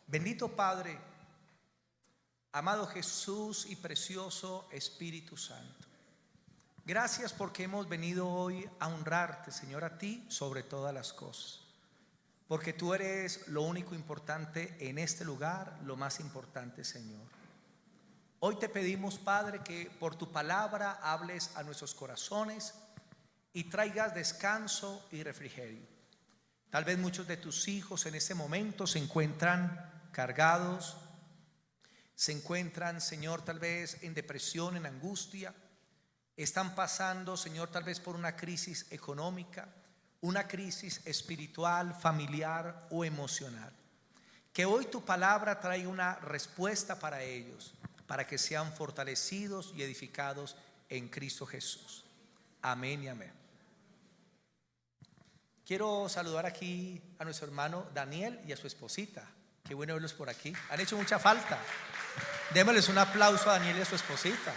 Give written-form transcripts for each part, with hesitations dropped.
Bendito Padre, amado Jesús y precioso Espíritu Santo, gracias porque hemos venido hoy a honrarte, Señor, a ti sobre todas las cosas, porque tú eres lo único importante en este lugar, lo más importante, Señor. Hoy te pedimos, Padre, que por tu palabra hables a nuestros corazones y traigas descanso y refrigerio. Tal vez muchos de tus hijos en este momento se encuentran cargados, se encuentran, Señor, tal vez en depresión, en angustia. Están pasando, Señor, tal vez por una crisis económica, una crisis espiritual, familiar o emocional. Que hoy tu palabra traiga una respuesta para ellos, para que sean fortalecidos y edificados en Cristo Jesús. Amén y amén. Quiero saludar aquí a nuestro hermano Daniel y a su esposita. Qué bueno verlos por aquí. Han hecho mucha falta. Démosles un aplauso a Daniel y a su esposita.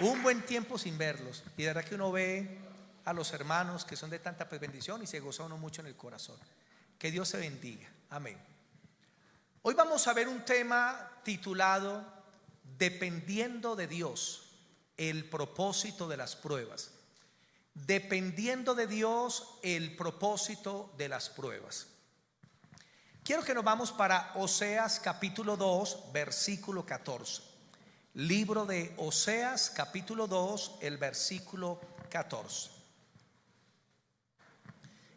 Un buen tiempo sin verlos. Y de verdad que uno ve a los hermanos que son de tanta bendición y se goza uno mucho en el corazón. Que Dios se bendiga. Amén. Hoy vamos a ver un tema titulado Dependiendo de Dios, el propósito de las pruebas. Dependiendo de Dios, el propósito de las pruebas. Quiero que nos vamos para Oseas capítulo 2, versículo 14. Libro de Oseas capítulo 2, el versículo 14.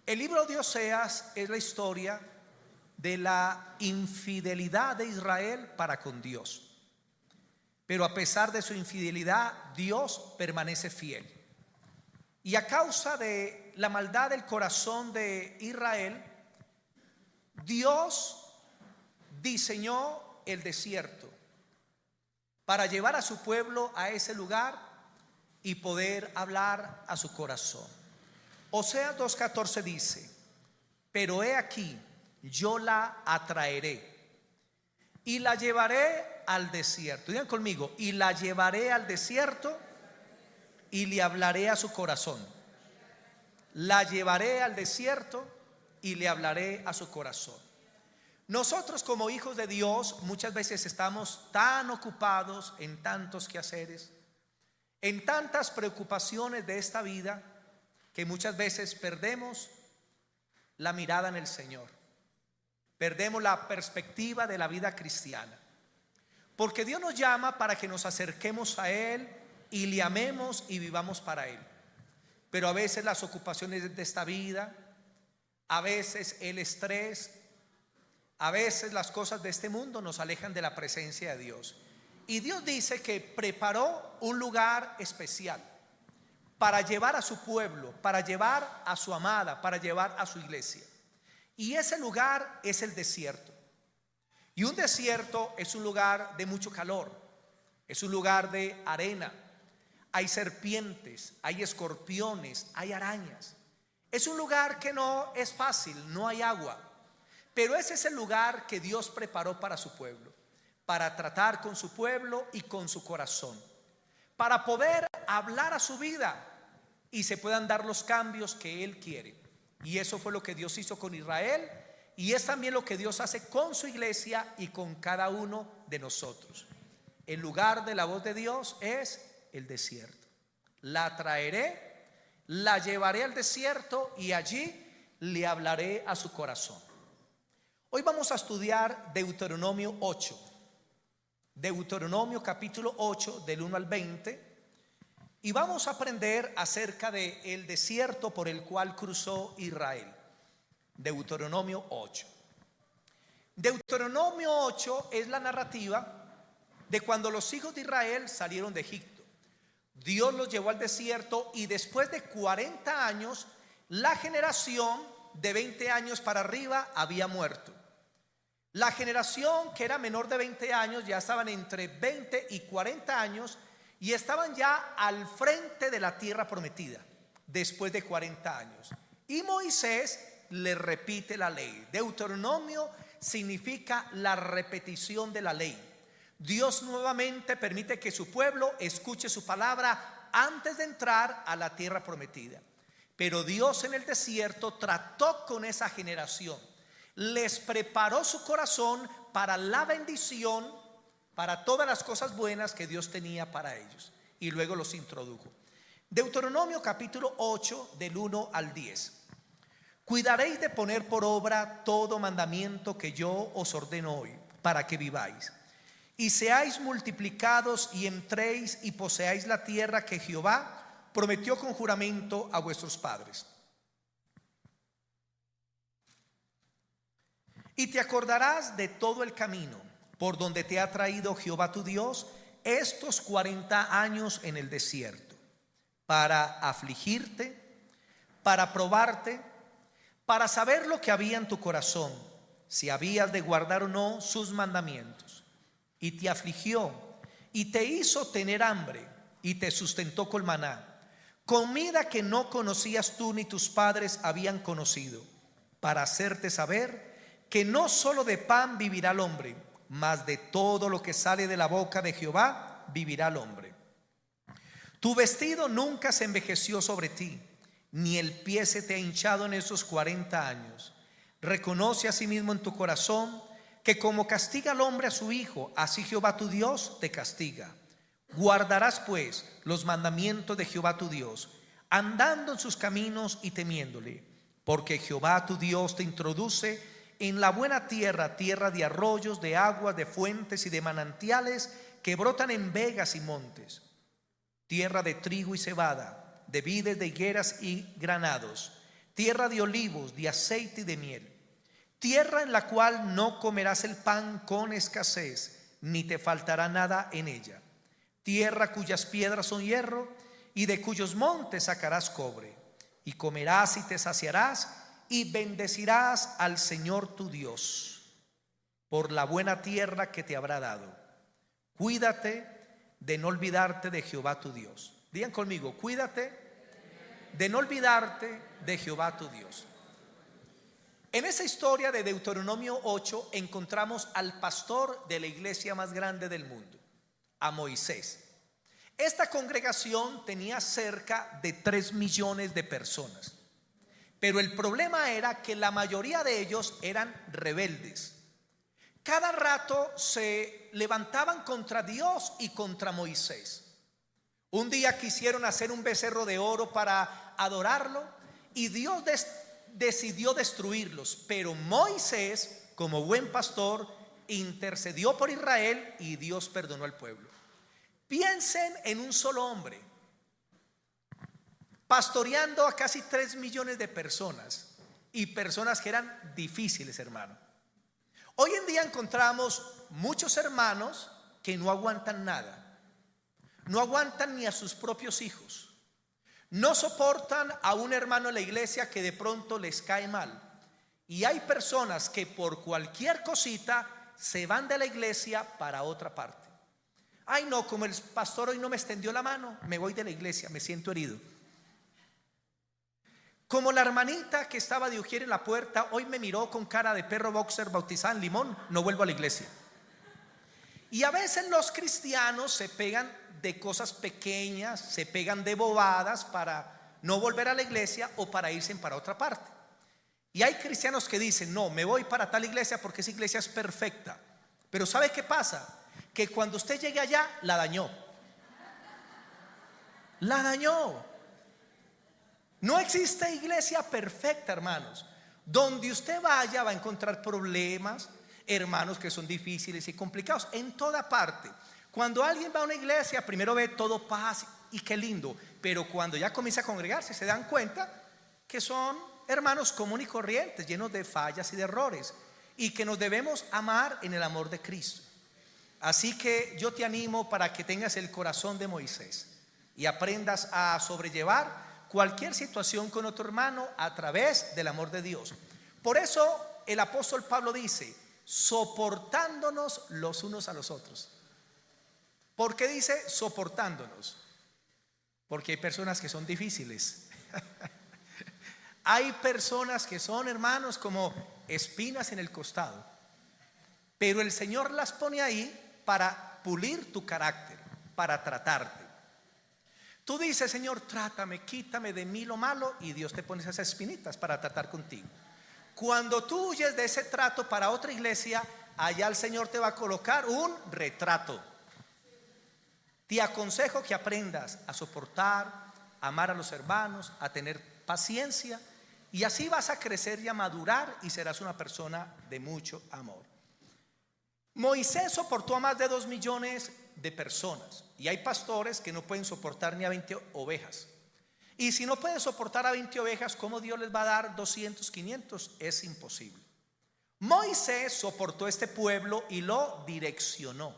El libro de Oseas es la historia de la infidelidad de Israel para con Dios. Pero a pesar de su infidelidad, Dios permanece fiel. Y a causa de la maldad del corazón de Israel, Dios diseñó el desierto para llevar a su pueblo a ese lugar y poder hablar a su corazón. Oseas 2:14 dice: pero he aquí, yo la atraeré y la llevaré al desierto. Digan conmigo: y la llevaré al desierto y le hablaré a su corazón. La llevaré al desierto y le hablaré a su corazón. Nosotros como hijos de Dios muchas veces estamos tan ocupados en tantos quehaceres, en tantas preocupaciones de esta vida, que muchas veces perdemos la mirada en el Señor. Perdemos la perspectiva de la vida cristiana. Porque Dios nos llama para que nos acerquemos a Él y le amemos y vivamos para Él. Pero a veces las ocupaciones de esta vida, a veces el estrés, a veces las cosas de este mundo nos alejan de la presencia de Dios. Y Dios dice que preparó un lugar especial para llevar a su pueblo, para llevar a su amada, para llevar a su iglesia. Y ese lugar es el desierto. Y un desierto es un lugar de mucho calor, es un lugar de arena. Hay serpientes, hay escorpiones, hay arañas. Es un lugar que no es fácil, no hay agua. Pero ese es el lugar que Dios preparó para su pueblo, para tratar con su pueblo y con su corazón, para poder hablar a su vida y se puedan dar los cambios que Él quiere. Y eso fue lo que Dios hizo con Israel, y es también lo que Dios hace con su iglesia y con cada uno de nosotros. El lugar de la voz de Dios es el desierto. La traeré, la llevaré al desierto y allí le hablaré a su corazón. Hoy vamos a estudiar Deuteronomio 8. Deuteronomio capítulo 8 del 1 al 20. Y vamos a aprender acerca del desierto por el cual cruzó Israel. Deuteronomio 8. Deuteronomio 8 es la narrativa de cuando los hijos de Israel salieron de Egipto. Dios los llevó al desierto y después de 40 años, la generación de 20 años para arriba había muerto. La generación que era menor de 20 años ya estaban entre 20 y 40 años y estaban ya al frente de la tierra prometida después de 40 años. Y Moisés le repite la ley. Deuteronomio significa la repetición de la ley. Dios nuevamente permite que su pueblo escuche su palabra antes de entrar a la tierra prometida. Pero Dios en el desierto trató con esa generación. les preparó su corazón para la bendición, para todas las cosas buenas que Dios tenía para ellos, y luego los introdujo. Deuteronomio capítulo 8 del 1 al 10. Cuidaréis de poner por obra todo mandamiento que yo os ordeno hoy, para que viváis y seáis multiplicados y entréis y poseáis la tierra que Jehová prometió con juramento a vuestros padres. Y te acordarás de todo el camino por donde te ha traído Jehová tu Dios estos 40 años en el desierto, para afligirte, para probarte, para saber lo que había en tu corazón, si habías de guardar o no sus mandamientos. Y te afligió y te hizo tener hambre y te sustentó con maná, comida que no conocías tú ni tus padres habían conocido, para hacerte saber que no solo de pan vivirá el hombre, mas de todo lo que sale de la boca de Jehová vivirá el hombre. Tu vestido nunca se envejeció sobre ti, ni el pie se te ha hinchado en esos 40 años. Reconoce asimismo en tu corazón que como castiga al hombre a su hijo, así Jehová tu Dios te castiga. Guardarás pues los mandamientos de Jehová tu Dios, andando en sus caminos y temiéndole, porque Jehová tu Dios te introduce en la buena tierra, tierra de arroyos, de aguas, de fuentes y de manantiales que brotan en vegas y montes, tierra de trigo y cebada, de vides, de higueras y granados, tierra de olivos, de aceite y de miel, tierra en la cual no comerás el pan con escasez, ni te faltará nada en ella, tierra cuyas piedras son hierro y de cuyos montes sacarás cobre, y comerás y te saciarás y bendecirás al Señor tu Dios por la buena tierra que te habrá dado. Cuídate de no olvidarte de Jehová tu Dios. Digan conmigo, cuídate de no olvidarte de Jehová tu Dios. En esa historia de Deuteronomio 8 encontramos al pastor de la iglesia más grande del mundo, a Moisés. Esta congregación tenía cerca de 3 millones de personas, pero el problema era que la mayoría de ellos eran rebeldes. Cada rato se levantaban contra Dios y contra Moisés. Un día quisieron hacer un becerro de oro para adorarlo y Dios decidió destruirlos, pero Moisés, como buen pastor, intercedió por Israel y Dios perdonó al pueblo. Piensen en un solo hombre pastoreando a casi 3 millones de personas, y personas que eran difíciles, hermano. Hoy en día encontramos muchos hermanos que no aguantan nada, no aguantan ni a sus propios hijos, no soportan a un hermano en la iglesia que de pronto les cae mal, y hay personas que por cualquier cosita se van de la iglesia para otra parte. Ay no, como el pastor hoy no me extendió la mano, me voy de la iglesia, me siento herido. Como la hermanita que estaba de ujier en la puerta, hoy me miró con cara de perro boxer bautizada en limón, no vuelvo a la iglesia. Y a veces los cristianos se pegan de cosas pequeñas, se pegan de bobadas para no volver a la iglesia o para irse para otra parte. Y hay cristianos que dicen, no, me voy para tal iglesia porque esa iglesia es perfecta. Pero ¿sabe qué pasa? Que cuando usted llegue allá, la dañó. La dañó. No existe iglesia perfecta, hermanos. Donde usted vaya va a encontrar problemas, hermanos que son difíciles y complicados, en toda parte. Cuando alguien va a una iglesia, primero ve todo paz y qué lindo, pero cuando ya comienza a congregarse se dan cuenta que son hermanos comunes y corrientes, llenos de fallas y de errores, y que nos debemos amar en el amor de Cristo. Así que yo te animo para que tengas el corazón de Moisés y aprendas a sobrellevar cualquier situación con otro hermano a través del amor de Dios. Por eso el apóstol Pablo dice, soportándonos los unos a los otros. ¿Por qué dice soportándonos? Porque hay personas que son difíciles. Hay personas que son, hermanos, como espinas en el costado, pero el Señor las pone ahí para pulir tu carácter, para tratarte. Tú dices, Señor, trátame, quítame de mí lo malo, y Dios te pone esas espinitas para tratar contigo. Cuando tú huyes de ese trato para otra iglesia, allá el Señor te va a colocar un retrato. Te aconsejo que aprendas a soportar, a amar a los hermanos, a tener paciencia, y así vas a crecer y a madurar y serás una persona de mucho amor. Moisés soportó a más de 2 millones de personas, y hay pastores que no pueden soportar ni a 20 ovejas. Y si no pueden soportar a 20 ovejas, ¿cómo Dios les va a dar 200, 500? Es imposible. Moisés soportó este pueblo y lo direccionó.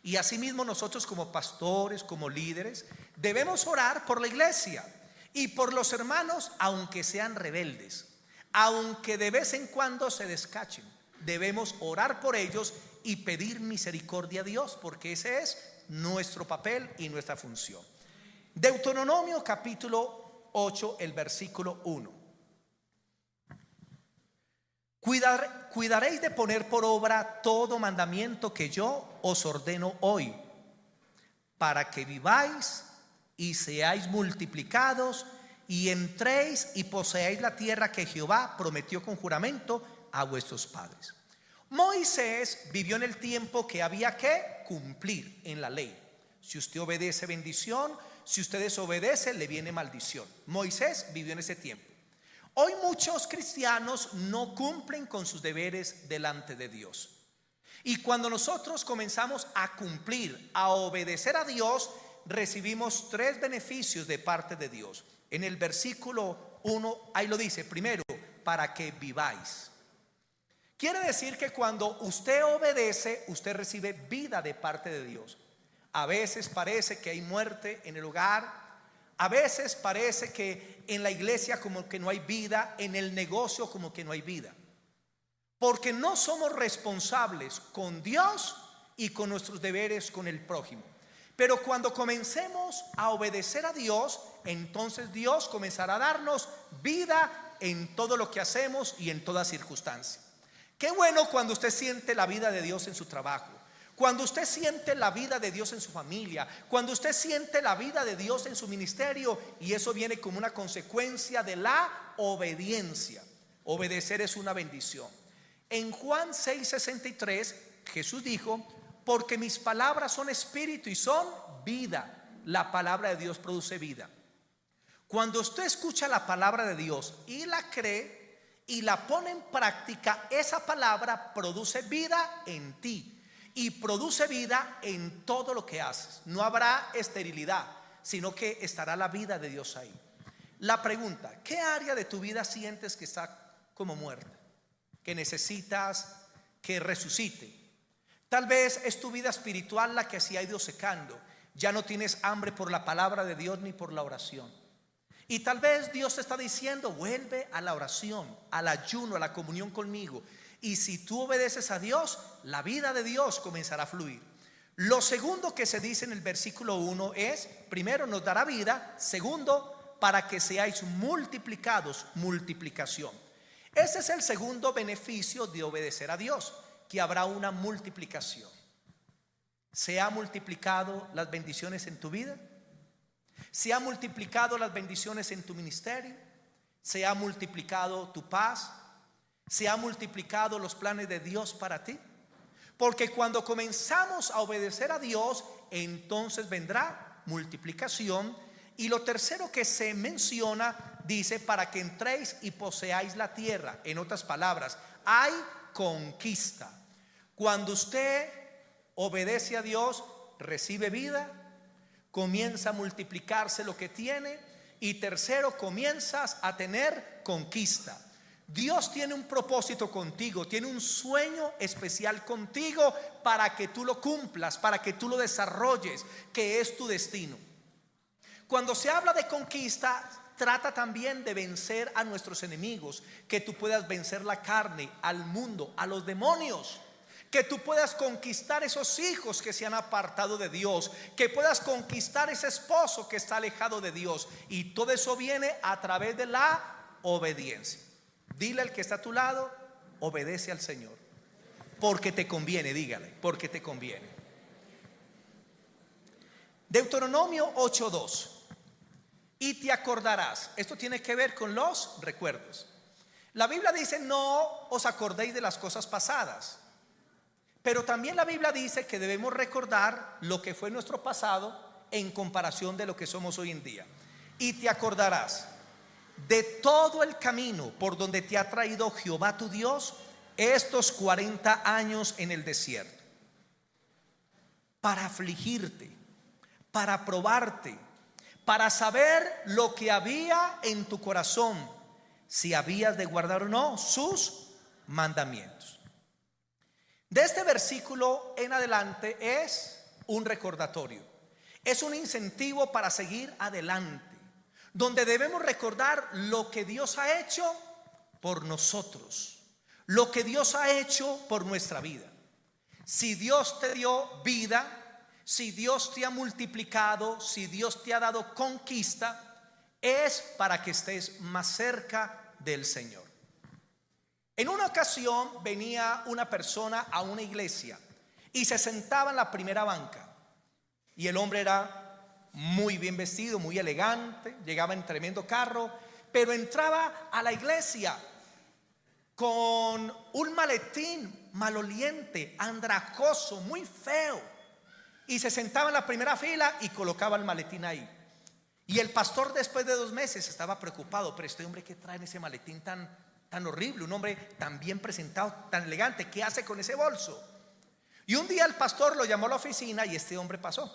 Y asimismo nosotros como pastores, como líderes, debemos orar por la iglesia y por los hermanos, aunque sean rebeldes, aunque de vez en cuando se descachen. Debemos orar por ellos y pedir misericordia a Dios, porque ese es nuestro papel y nuestra función. Deuteronomio capítulo 8, el versículo 1. Cuidaréis de poner por obra todo mandamiento que yo os ordeno hoy, para que viváis y seáis multiplicados y entréis y poseáis la tierra que Jehová prometió con juramento a vuestros padres. Moisés vivió en el tiempo que había que cumplir en la ley. Si usted obedece, bendición; si usted desobedece, le viene maldición. Moisés vivió en ese tiempo. Hoy muchos cristianos no cumplen con sus deberes delante de Dios. Y cuando nosotros comenzamos a cumplir, a obedecer a Dios, recibimos 3 beneficios de parte de Dios. En el versículo 1, ahí lo dice: primero, para que viváis. Quiere decir que cuando usted obedece, usted recibe vida de parte de Dios. A veces parece que hay muerte en el hogar, a veces parece que en la iglesia como que no hay vida, en el negocio como que no hay vida, porque no somos responsables con Dios y con nuestros deberes con el prójimo. Pero cuando comencemos a obedecer a Dios, entonces Dios comenzará a darnos vida en todo lo que hacemos y en toda circunstancia. Qué bueno cuando usted siente la vida de Dios en su trabajo, cuando usted siente la vida de Dios en su familia, cuando usted siente la vida de Dios en su ministerio, y eso viene como una consecuencia de la obediencia. Obedecer es una bendición. En Juan 6:63 Jesús dijo: porque mis palabras son espíritu y son vida. La palabra de Dios produce vida. Cuando usted escucha la palabra de Dios y la cree y la pone en práctica, esa palabra produce vida en ti y produce vida en todo lo que haces. No habrá esterilidad, sino que estará la vida de Dios ahí. La pregunta: ¿qué área de tu vida sientes que está como muerta, que necesitas que resucite? Tal vez es tu vida espiritual la que se ha ido secando. Ya no tienes hambre por la palabra de Dios ni por la oración. Y tal vez Dios te está diciendo: vuelve a la oración, al ayuno, a la comunión conmigo. Y si tú obedeces a Dios, la vida de Dios comenzará a fluir. Lo segundo que se dice en el versículo 1 es: primero, nos dará vida; segundo, para que seáis multiplicados, multiplicación. Ese es el segundo beneficio de obedecer a Dios, que habrá una multiplicación. ¿Se ha multiplicado las bendiciones en tu vida? ¿Se ha multiplicado las bendiciones en tu ministerio? ¿Se ha multiplicado tu paz? ¿Se ha multiplicado los planes de Dios para ti? Porque cuando comenzamos a obedecer a Dios, entonces vendrá multiplicación. Y lo tercero que se menciona, dice: para que entréis y poseáis la tierra. En otras palabras, hay conquista. Cuando usted obedece a Dios, recibe vida, comienza a multiplicarse lo que tiene, y tercero, comienzas a tener conquista. Dios tiene un propósito contigo, tiene un sueño especial contigo para que tú lo cumplas, para que tú lo desarrolles, que es tu destino. Cuando se habla de conquista, trata también de vencer a nuestros enemigos, que tú puedas vencer la carne, al mundo, a los demonios, que tú puedas conquistar esos hijos que se han apartado de Dios, que puedas conquistar ese esposo que está alejado de Dios. Y todo eso viene a través de la obediencia. Dile al que está a tu lado: obedece al Señor, porque te conviene. Dígale: porque te conviene. Deuteronomio 8:2. Y te acordarás. Esto tiene que ver con los recuerdos. La Biblia dice: no os acordéis de las cosas pasadas. Pero también la Biblia dice que debemos recordar lo que fue nuestro pasado en comparación de lo que somos hoy en día. Y te acordarás de todo el camino por donde te ha traído Jehová tu Dios estos 40 años en el desierto, para afligirte, para probarte, para saber lo que había en tu corazón, si habías de guardar o no sus mandamientos. De este versículo en adelante es un recordatorio, es un incentivo para seguir adelante, donde debemos recordar lo que Dios ha hecho por nosotros, lo que Dios ha hecho por nuestra vida. Si Dios te dio vida, si Dios te ha multiplicado, si Dios te ha dado conquista, es para que estés más cerca del Señor. En una ocasión venía una persona a una iglesia y se sentaba en la primera banca, y el hombre era muy bien vestido, muy elegante, llegaba en tremendo carro, pero entraba a la iglesia con un maletín maloliente, andrajoso, muy feo, y se sentaba en la primera fila y colocaba el maletín ahí. Y el pastor, después de 2 meses, estaba preocupado: pero este hombre, ¿qué trae en ese maletín tan horrible? Un hombre tan bien presentado, tan elegante, ¿qué hace con ese bolso? Y un día el pastor lo llamó a la oficina y este hombre pasó.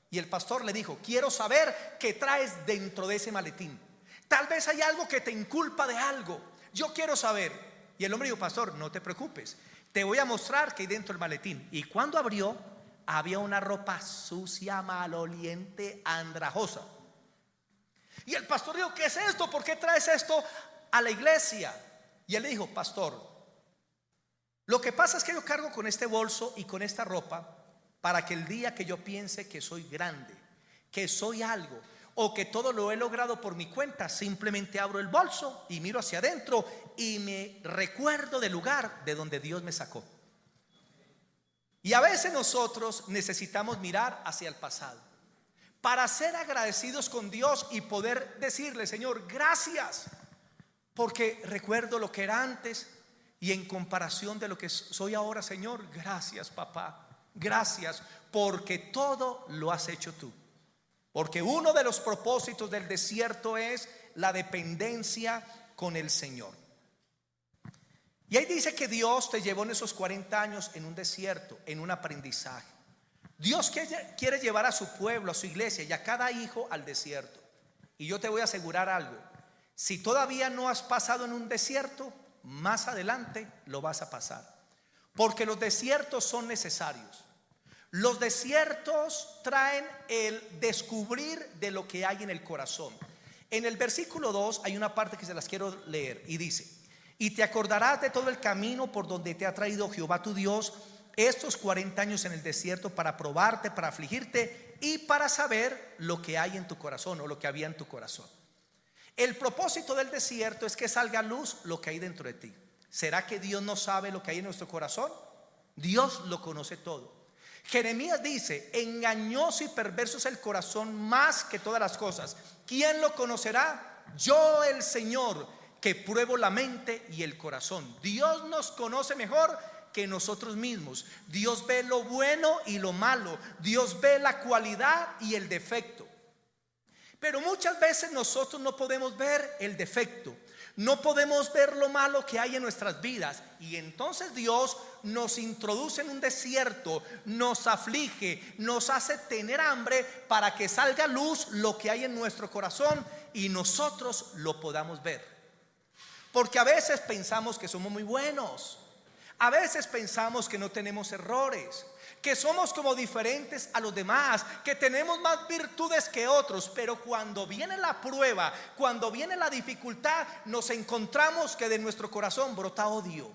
Y el pastor le dijo: quiero saber qué traes dentro de ese maletín. Tal vez hay algo que te inculpa de algo. Yo quiero saber. Y el hombre dijo: pastor, no te preocupes, te voy a mostrar qué hay dentro del maletín. Y cuando abrió, había una ropa sucia, maloliente, andrajosa. Y el pastor dijo: ¿qué es esto? ¿Por qué traes esto a la iglesia? Y él le dijo: pastor, lo que pasa es que yo cargo con este bolso y con esta ropa para que el día que yo piense que soy grande, que soy algo, o que todo lo he logrado por mi cuenta, simplemente abro el bolso y miro hacia adentro y me recuerdo del lugar de donde Dios me sacó. Y a veces nosotros necesitamos mirar hacia el pasado para ser agradecidos con Dios y poder decirle: Señor, gracias, porque recuerdo lo que era antes y en comparación de lo que soy ahora. Señor, gracias, papá, gracias, porque todo lo has hecho tú. Porque uno de los propósitos del desierto es la dependencia con el Señor. Y ahí dice que Dios te llevó en esos 40 años en un desierto, en un aprendizaje. Dios quiere llevar a su pueblo, a su iglesia y a cada hijo al desierto. Y yo te voy a asegurar algo: si todavía no has pasado en un desierto, más adelante lo vas a pasar. Porque los desiertos son necesarios. Los desiertos traen el descubrir de lo que hay en el corazón. En el versículo 2 hay una parte que se las quiero leer y dice: y te acordarás de todo el camino por donde te ha traído Jehová tu Dios estos 40 años en el desierto, para probarte, para afligirte y para saber lo que hay en tu corazón, o lo que había en tu corazón. El propósito del desierto es que salga a luz lo que hay dentro de ti. ¿Será que Dios no sabe lo que hay en nuestro corazón? Dios lo conoce todo. Jeremías dice: engañoso y perverso es el corazón más que todas las cosas. ¿Quién lo conocerá? Yo, el Señor, que pruebo la mente y el corazón. Dios nos conoce mejor que nosotros mismos. Dios ve lo bueno y lo malo. Dios ve la cualidad y el defecto. Pero muchas veces nosotros no podemos ver el defecto, no podemos ver lo malo que hay en nuestras vidas. Y entonces Dios nos introduce en un desierto, nos aflige, nos hace tener hambre para que salga a luz lo que hay en nuestro corazón y nosotros lo podamos ver. Porque a veces pensamos que somos muy buenos, a veces pensamos que no tenemos errores, que somos como diferentes a los demás, que tenemos más virtudes que otros. Pero cuando viene la prueba, cuando viene la dificultad, nos encontramos que de nuestro corazón brota odio,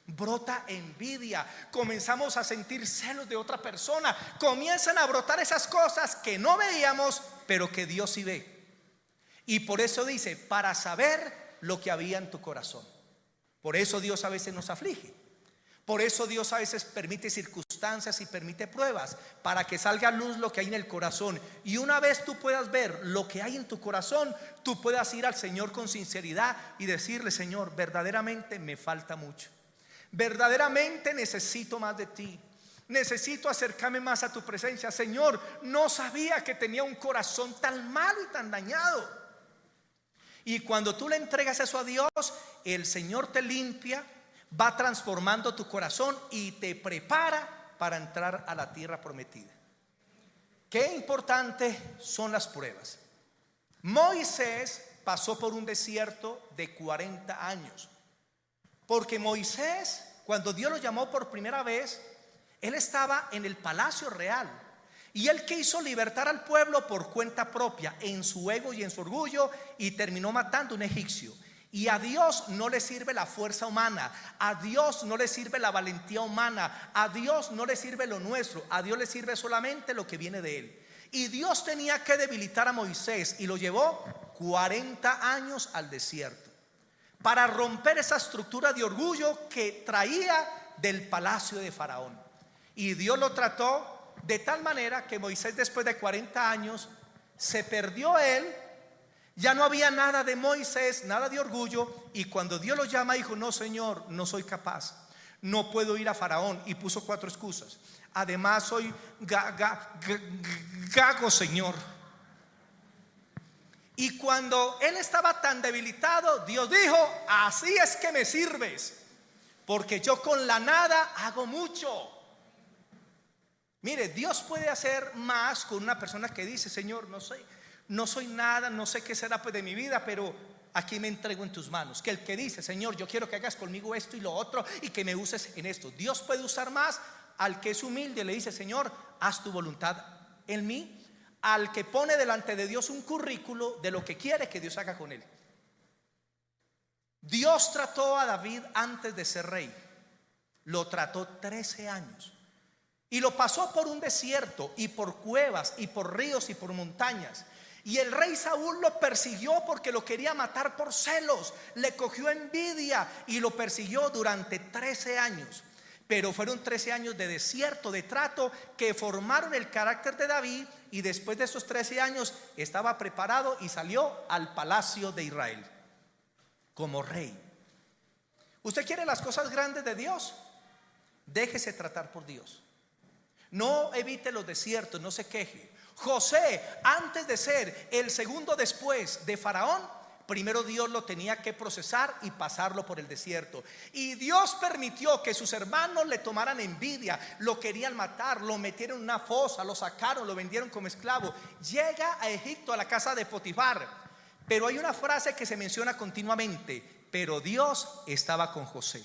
brota envidia, comenzamos a sentir celos de otra persona, comienzan a brotar esas cosas que no veíamos, pero que Dios sí ve. Y por eso dice: para saber lo que había en tu corazón. Por eso Dios a veces nos aflige, Por eso Dios a veces permite circunstancias y permite pruebas para que salga a luz lo que hay en el corazón. Y una vez tú puedas ver lo que hay en tu corazón, tú puedas ir al Señor con sinceridad y decirle: Señor, verdaderamente me falta mucho. Verdaderamente necesito más de ti. Necesito acercarme más a tu presencia. Señor, no sabía que tenía un corazón tan malo y tan dañado. Y cuando tú le entregas eso a Dios, el Señor te limpia, va transformando tu corazón y te prepara para entrar a la tierra prometida. Qué importante son las pruebas. Moisés pasó por un desierto de 40 años. Porque Moisés, cuando Dios lo llamó por primera vez, él estaba en el palacio real. Y él quiso libertar al pueblo por cuenta propia, en su ego y en su orgullo, y terminó matando a un egipcio. Y a Dios no le sirve la fuerza humana, a Dios no le sirve la valentía humana, a Dios no le sirve lo nuestro, a Dios le sirve solamente lo que viene de él. Y Dios tenía que debilitar a Moisés y lo llevó 40 años al desierto para romper esa estructura de orgullo que traía del palacio de Faraón. Y Dios lo trató de tal manera que Moisés, después de 40 años, se perdió él. Ya no había nada de Moisés, nada de orgullo. Y cuando Dios lo llama, dijo: no, Señor, no soy capaz, no puedo ir a Faraón. Y puso 4 excusas. Además soy gago, Señor. Y cuando él estaba tan debilitado, Dios dijo: así es que me sirves, porque yo con la nada hago mucho. Mire, Dios puede hacer más con una persona que dice: Señor, no soy nada, no sé qué será pues de mi vida, pero aquí me entrego en tus manos. Que el que dice: Señor, yo quiero que hagas conmigo esto y lo otro y que me uses en esto. Dios puede usar más al que es humilde, le dice: Señor, haz tu voluntad en mí. Al que pone delante de Dios un currículo de lo que quiere que Dios haga con él. Dios trató a David antes de ser rey. Lo trató 13 años. Y lo pasó por un desierto y por cuevas y por ríos y por montañas. Y el rey Saúl lo persiguió porque lo quería matar por celos. Le cogió envidia y lo persiguió durante 13 años. Pero fueron 13 años de desierto, de trato, que formaron el carácter de David. Y después de esos 13 años estaba preparado y salió al palacio de Israel como rey. ¿Usted quiere las cosas grandes de Dios? Déjese tratar por Dios. No evite los desiertos, no se queje. José, antes de ser el segundo después de Faraón, primero Dios lo tenía que procesar y pasarlo por el desierto. Y Dios permitió que sus hermanos le tomaran envidia, lo querían matar, lo metieron en una fosa, lo sacaron, lo vendieron como esclavo. Llega a Egipto, a la casa de Potifar. Pero hay una frase que se menciona continuamente: pero Dios estaba con José.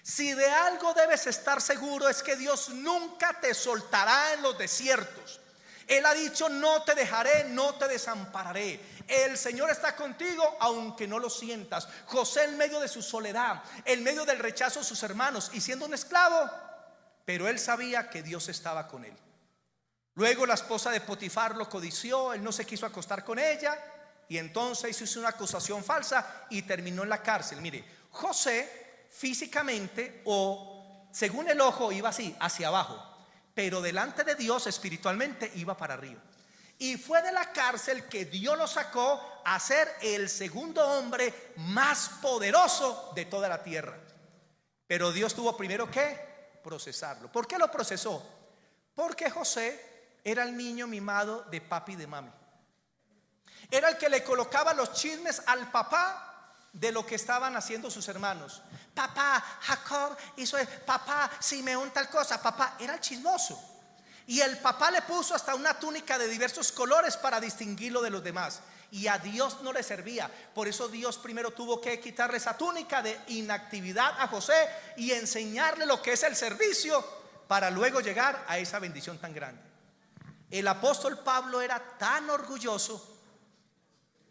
Si de algo debes estar seguro, es que Dios nunca te soltará en los desiertos. Él ha dicho: no te dejaré, no te desampararé. El Señor está contigo aunque no lo sientas. José, en medio de su soledad, en medio del rechazo de sus hermanos y siendo un esclavo, pero él sabía que Dios estaba con él. Luego la esposa de Potifar lo codició, él no se quiso acostar con ella y entonces hizo una acusación falsa y terminó en la cárcel. Mire, José físicamente, o según el ojo, iba así, hacia abajo, pero delante de Dios espiritualmente iba para arriba. Y fue de la cárcel que Dios lo sacó a ser el segundo hombre más poderoso de toda la tierra. Pero Dios tuvo primero que procesarlo. ¿Por qué lo procesó? Porque José era el niño mimado de papi y de mami. Era el que le colocaba los chismes al papá de lo que estaban haciendo sus hermanos. Papá, Jacob hizo eso. Papá, Simeón tal cosa. Papá era el chismoso. Y el papá le puso hasta una túnica de diversos colores para distinguirlo de los demás. Y a Dios no le servía. Por eso Dios primero tuvo que quitarle esa túnica de inactividad a José y enseñarle lo que es el servicio, para luego llegar a esa bendición tan grande. El apóstol Pablo era tan orgulloso.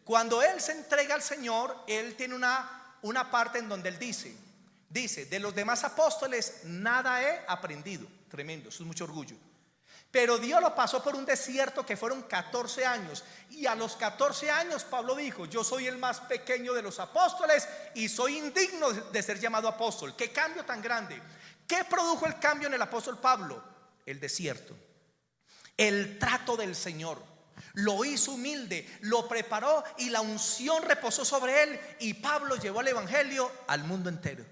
Cuando él se entrega al Señor, él tiene una parte en donde él dice: de los demás apóstoles nada he aprendido. Tremendo, eso es mucho orgullo. Pero Dios lo pasó por un desierto que fueron 14 años. Y a los 14 años Pablo dijo: yo soy el más pequeño de los apóstoles y soy indigno de ser llamado apóstol. Qué cambio tan grande. ¿Qué produjo el cambio en el apóstol Pablo? El desierto, el trato del Señor. Lo hizo humilde, lo preparó y la unción reposó sobre él, y Pablo llevó el evangelio al mundo entero.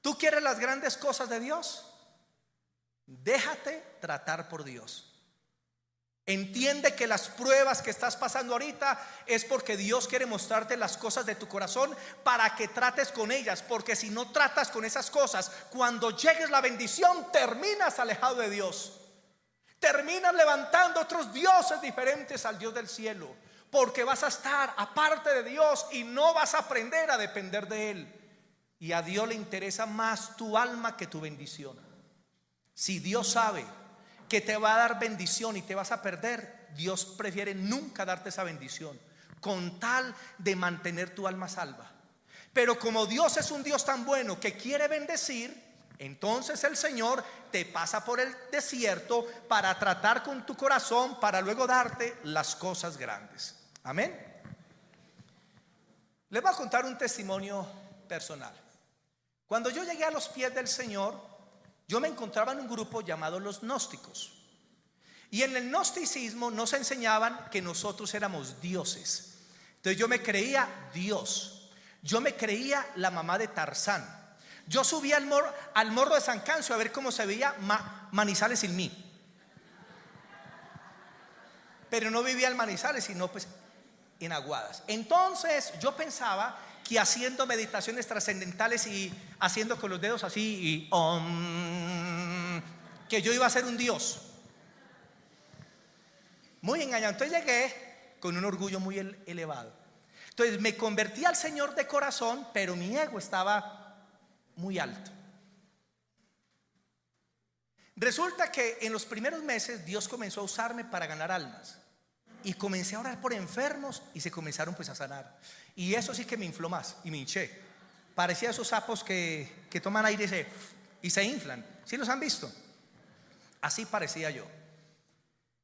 ¿Tú quieres las grandes cosas de Dios? Déjate tratar por Dios. Entiende que las pruebas que estás pasando ahorita es porque Dios quiere mostrarte las cosas de tu corazón para que trates con ellas, porque si no tratas con esas cosas, cuando llegues la bendición, terminas alejado de Dios. Terminas levantando otros dioses diferentes al Dios del cielo, porque vas a estar aparte de Dios y no vas a aprender a depender de Él. Y a Dios le interesa más tu alma que tu bendición. Si Dios sabe que te va a dar bendición y te vas a perder, Dios prefiere nunca darte esa bendición, con tal de mantener tu alma salva. Pero como Dios es un Dios tan bueno que quiere bendecir, entonces el Señor te pasa por el desierto para tratar con tu corazón, para luego darte las cosas grandes. Amén. Les voy a contar un testimonio personal. Cuando yo llegué a los pies del Señor, yo me encontraba en un grupo llamado los gnósticos. Y en el gnosticismo nos enseñaban que nosotros éramos dioses. Entonces yo me creía Dios. Yo me creía la mamá de Tarzán. Yo subía al morro de San Cancio a ver cómo se veía Manizales sin mí. Pero no vivía en Manizales, sino pues en Aguadas. Entonces yo pensaba que haciendo meditaciones trascendentales y haciendo con los dedos así y que yo iba a ser un dios. Muy engañado. Entonces llegué con un orgullo muy elevado. Entonces me convertí al Señor de corazón, pero mi ego estaba muy alto. Resulta que en los primeros meses Dios comenzó a usarme para ganar almas. Y comencé a orar por enfermos y se comenzaron pues a sanar. Y eso sí que me infló más y me hinché. Parecía esos sapos que toman aire y se inflan. ¿Sí los han visto? Así parecía yo.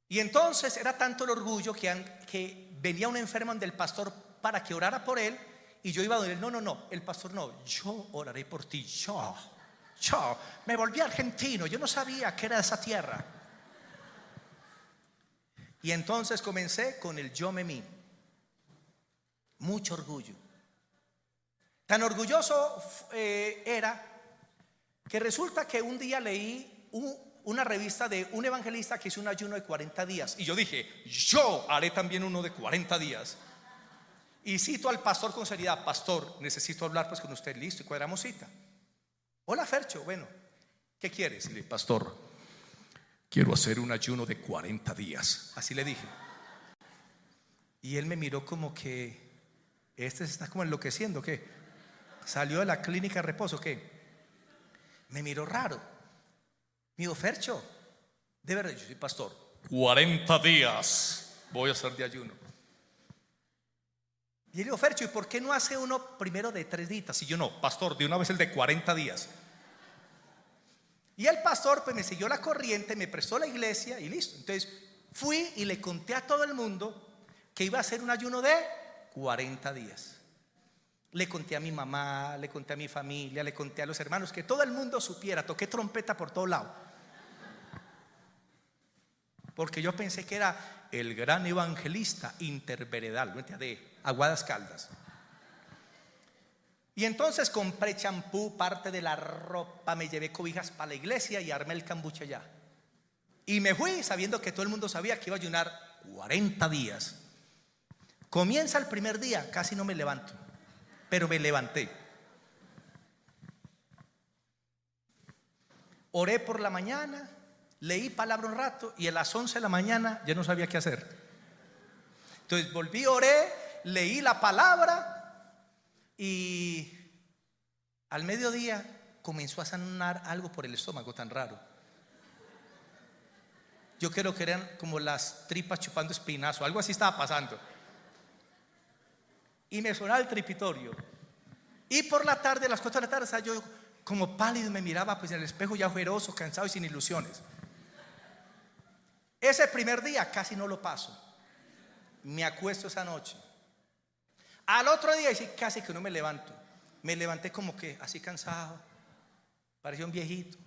Y entonces era tanto el orgullo que venía un enfermo del pastor para que orara por él. Y yo iba a decir, no, el pastor no, yo oraré por ti. Yo me volví argentino, yo no sabía que era de esa tierra. Y entonces comencé con el yo me mí. Mucho orgullo. Tan orgulloso era que resulta que un día leí una revista de un evangelista que hizo un ayuno de 40 días. Y yo dije, yo haré también uno de 40 días. Y cito al pastor con seriedad: pastor, necesito hablar pues con usted. Listo, y cuadramos cita. Hola Fercho, bueno, ¿qué quieres? Y le dije, pastor, quiero hacer un ayuno de 40 días. Así le dije. Y él me miró como que este se está como enloqueciendo, ¿qué? ¿Salió de la clínica de reposo, qué? Me miró raro. Me dijo, Fercho, de verdad, yo soy pastor, 40 días voy a hacer de ayuno. Y le digo, Fercho, ¿y por qué no hace uno primero de 3 días? Y yo, no, pastor, de una vez el de 40 días. Y el pastor pues me siguió la corriente, me prestó la iglesia y listo. Entonces fui y le conté a todo el mundo que iba a hacer un ayuno de 40 días. Le conté a mi mamá, le conté a mi familia, le conté a los hermanos, que todo el mundo supiera. Toqué trompeta por todo lado, porque yo pensé que era el gran evangelista interveredal de Aguadas Caldas. Y entonces compré champú, parte de la ropa, me llevé cobijas para la iglesia y armé el cambuche allá. Y me fui sabiendo que todo el mundo sabía que iba a ayunar 40 días. Comienza el primer día, casi no me levanto, pero me levanté. Oré por la mañana, leí palabra un rato y a las 11 de la mañana ya no sabía qué hacer. Entonces volví, oré, leí la palabra y al mediodía comenzó a sanar algo por el estómago tan raro. Yo creo que eran como las tripas chupando espinazo, algo así estaba pasando. Y me sonaba el tripitorio. Y por la tarde, a las 4 de la tarde, estaba yo como pálido, me miraba pues en el espejo ya ojeroso, cansado y sin ilusiones. Ese primer día casi no lo paso. Me acuesto esa noche. Al otro día sí, casi que no me levanto. Me levanté como que así cansado. Parecía un viejito.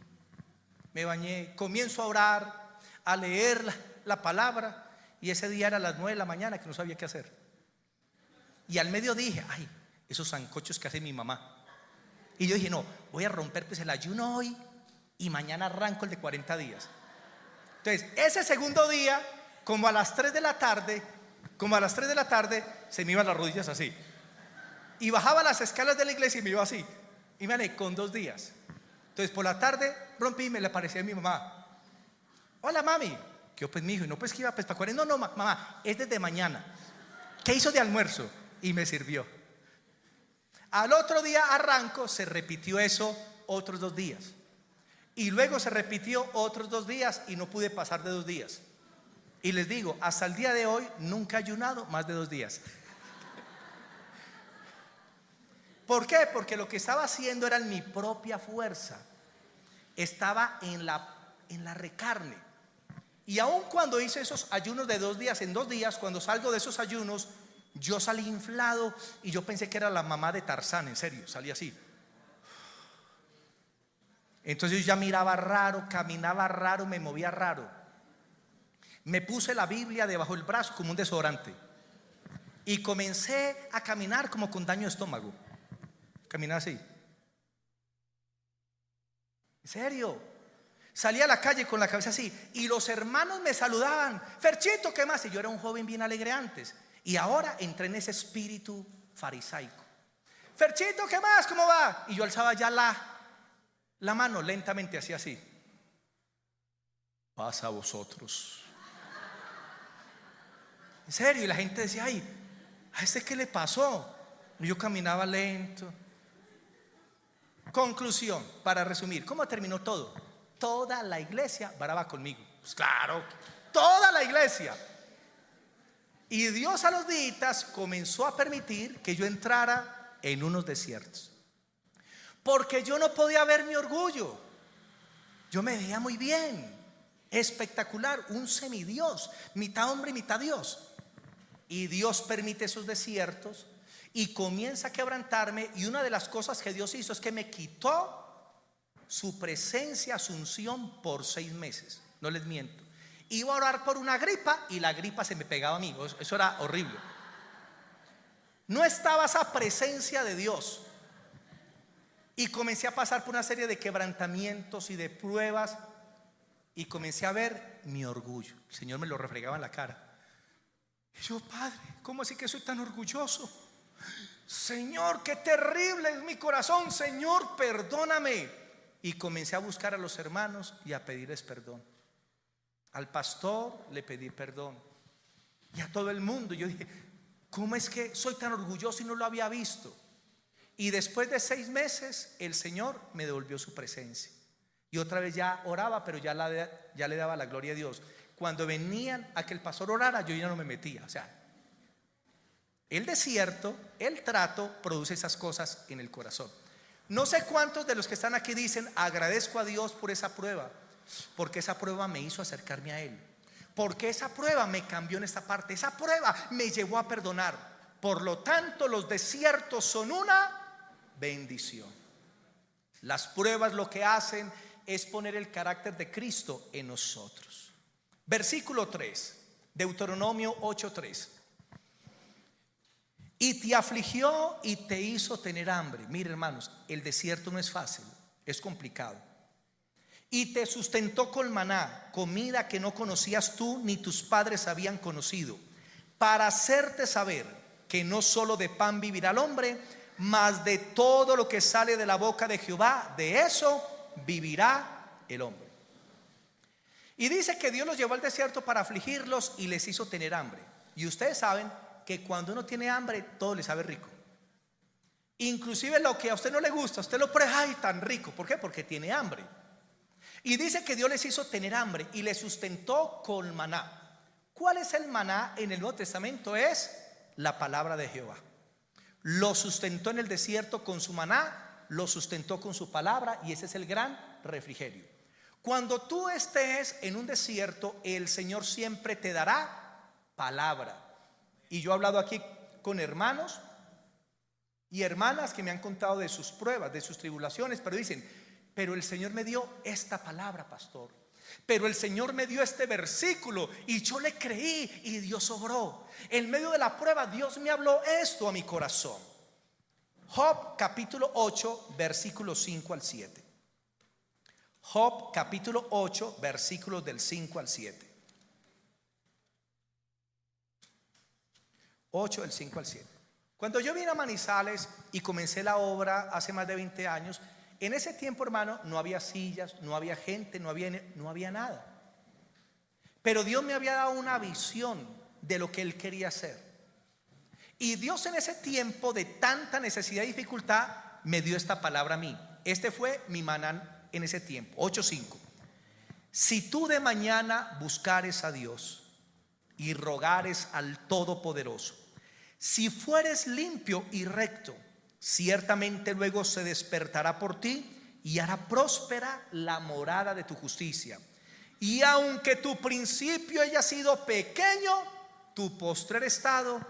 Me bañé, comienzo a orar, a leer la palabra, y ese día era a las 9 de la mañana que no sabía qué hacer. Y al medio dije, ay, esos sancochos que hace mi mamá. Y yo dije, no, voy a romper pues el ayuno hoy y mañana arranco el de 40 días. Entonces, ese segundo día, como a las 3 de la tarde, se me iban las rodillas así. Y bajaba las escalas de la iglesia y me iba así. Y me alejé con 2 días. Entonces, por la tarde rompí y me le aparecía a mi mamá. Hola, mami. Que yo, pues, mi hijo, y no, pues que iba pues para 40. No, mamá, es desde mañana. ¿Qué hizo de almuerzo? Y me sirvió. Al otro día arranco, se repitió eso otros 2 días. Y luego se repitió otros 2 días y no pude pasar de 2 días. Y les digo, hasta el día de hoy nunca he ayunado más de 2 días. ¿Por qué? Porque lo que estaba haciendo era en mi propia fuerza. Estaba en la recarne. Y aun cuando hice esos ayunos de 2 días, en 2 días, cuando salgo de esos ayunos, yo salí inflado y yo pensé que era la mamá de Tarzán, en serio, salí así. Entonces yo ya miraba raro, caminaba raro, me movía raro. Me puse la Biblia debajo del brazo como un desodorante y comencé a caminar como con daño de estómago. Caminar así. En serio. Salí a la calle con la cabeza así y los hermanos me saludaban. Ferchito, ¿qué más? Y yo era un joven bien alegre antes. Y ahora entré en ese espíritu farisaico. Ferchito, ¿qué más? ¿Cómo va? Y yo alzaba ya la mano lentamente, hacía así. Pasa a vosotros. En serio, y la gente decía, ay, ¿a este qué le pasó? Y yo caminaba lento. Conclusión, para resumir, ¿cómo terminó todo? Toda la iglesia brava conmigo. Pues claro, toda la iglesia. Y Dios a los días comenzó a permitir que yo entrara en unos desiertos. Porque yo no podía ver mi orgullo. Yo me veía muy bien, espectacular, un semidios, mitad hombre y mitad Dios. Y Dios permite esos desiertos y comienza a quebrantarme. Y una de las cosas que Dios hizo es que me quitó su presencia, su unción por 6 meses. No les miento. Iba a orar por una gripa y la gripa se me pegaba a mí. Eso era horrible. No estaba esa presencia de Dios. Y comencé a pasar por una serie de quebrantamientos y de pruebas. Y comencé a ver mi orgullo. El Señor me lo refregaba en la cara. Y yo, Padre, ¿cómo así que soy tan orgulloso? Señor, qué terrible es mi corazón. Señor, perdóname. Y comencé a buscar a los hermanos y a pedirles perdón. Al pastor le pedí perdón. Y a todo el mundo. Yo dije, ¿cómo es que soy tan orgulloso y no lo había visto? Y después de 6 meses el Señor me devolvió su presencia. Y otra vez ya oraba, pero ya le daba la gloria a Dios. Cuando venían a que el pastor orara, yo ya no me metía. O sea, el desierto, el trato produce esas cosas en el corazón. No sé cuántos de los que están aquí dicen, agradezco a Dios por esa prueba, porque esa prueba me hizo acercarme a Él, porque esa prueba me cambió en esta parte, esa prueba me llevó a perdonar. Por lo tanto, los desiertos son una bendición. Las pruebas lo que hacen es poner el carácter de Cristo en nosotros. Versículo 3, Deuteronomio 8:3. Y te afligió y te hizo tener hambre. Mire, hermanos, el desierto no es fácil, es complicado. Y te sustentó con maná, comida que no conocías tú ni tus padres habían conocido, para hacerte saber que no solo de pan vivirá el hombre, mas de todo lo que sale de la boca de Jehová, de eso vivirá el hombre. Y dice que Dios los llevó al desierto para afligirlos y les hizo tener hambre. Y ustedes saben que cuando uno tiene hambre, todo le sabe rico. Inclusive lo que a usted no le gusta, usted lo prueba, ay, tan rico. ¿Por qué? Porque tiene hambre. Y dice que Dios les hizo tener hambre y les sustentó con maná. ¿Cuál es el maná en el Nuevo Testamento? Es la palabra de Jehová. Lo sustentó en el desierto con su maná, lo sustentó con su palabra, y ese es el gran refrigerio. Cuando tú estés en un desierto, el Señor siempre te dará palabra. Y yo he hablado aquí con hermanos y hermanas que me han contado de sus pruebas, de sus tribulaciones, pero dicen, Pero el Señor me dio esta palabra, pastor. Pero el Señor me dio este versículo y yo le creí y Dios obró. En medio de la prueba Dios me habló esto a mi corazón. Job capítulo 8 versículos 5 al 7. Job capítulo 8 versículos del 5 al 7. 8 del 5 al 7. Cuando yo vine a Manizales y comencé la obra hace más de 20 años, en ese tiempo, hermano, no había sillas, no había gente, no había nada. Pero Dios me había dado una visión de lo que Él quería hacer. Y Dios en ese tiempo de tanta necesidad y dificultad me dio esta palabra a mí. Este fue mi maná en ese tiempo. 8:5. Si tú de mañana buscares a Dios y rogares al Todopoderoso, si fueres limpio y recto, ciertamente luego se despertará por ti y hará próspera la morada de tu justicia. Y aunque tu principio haya sido pequeño, tu postrer estado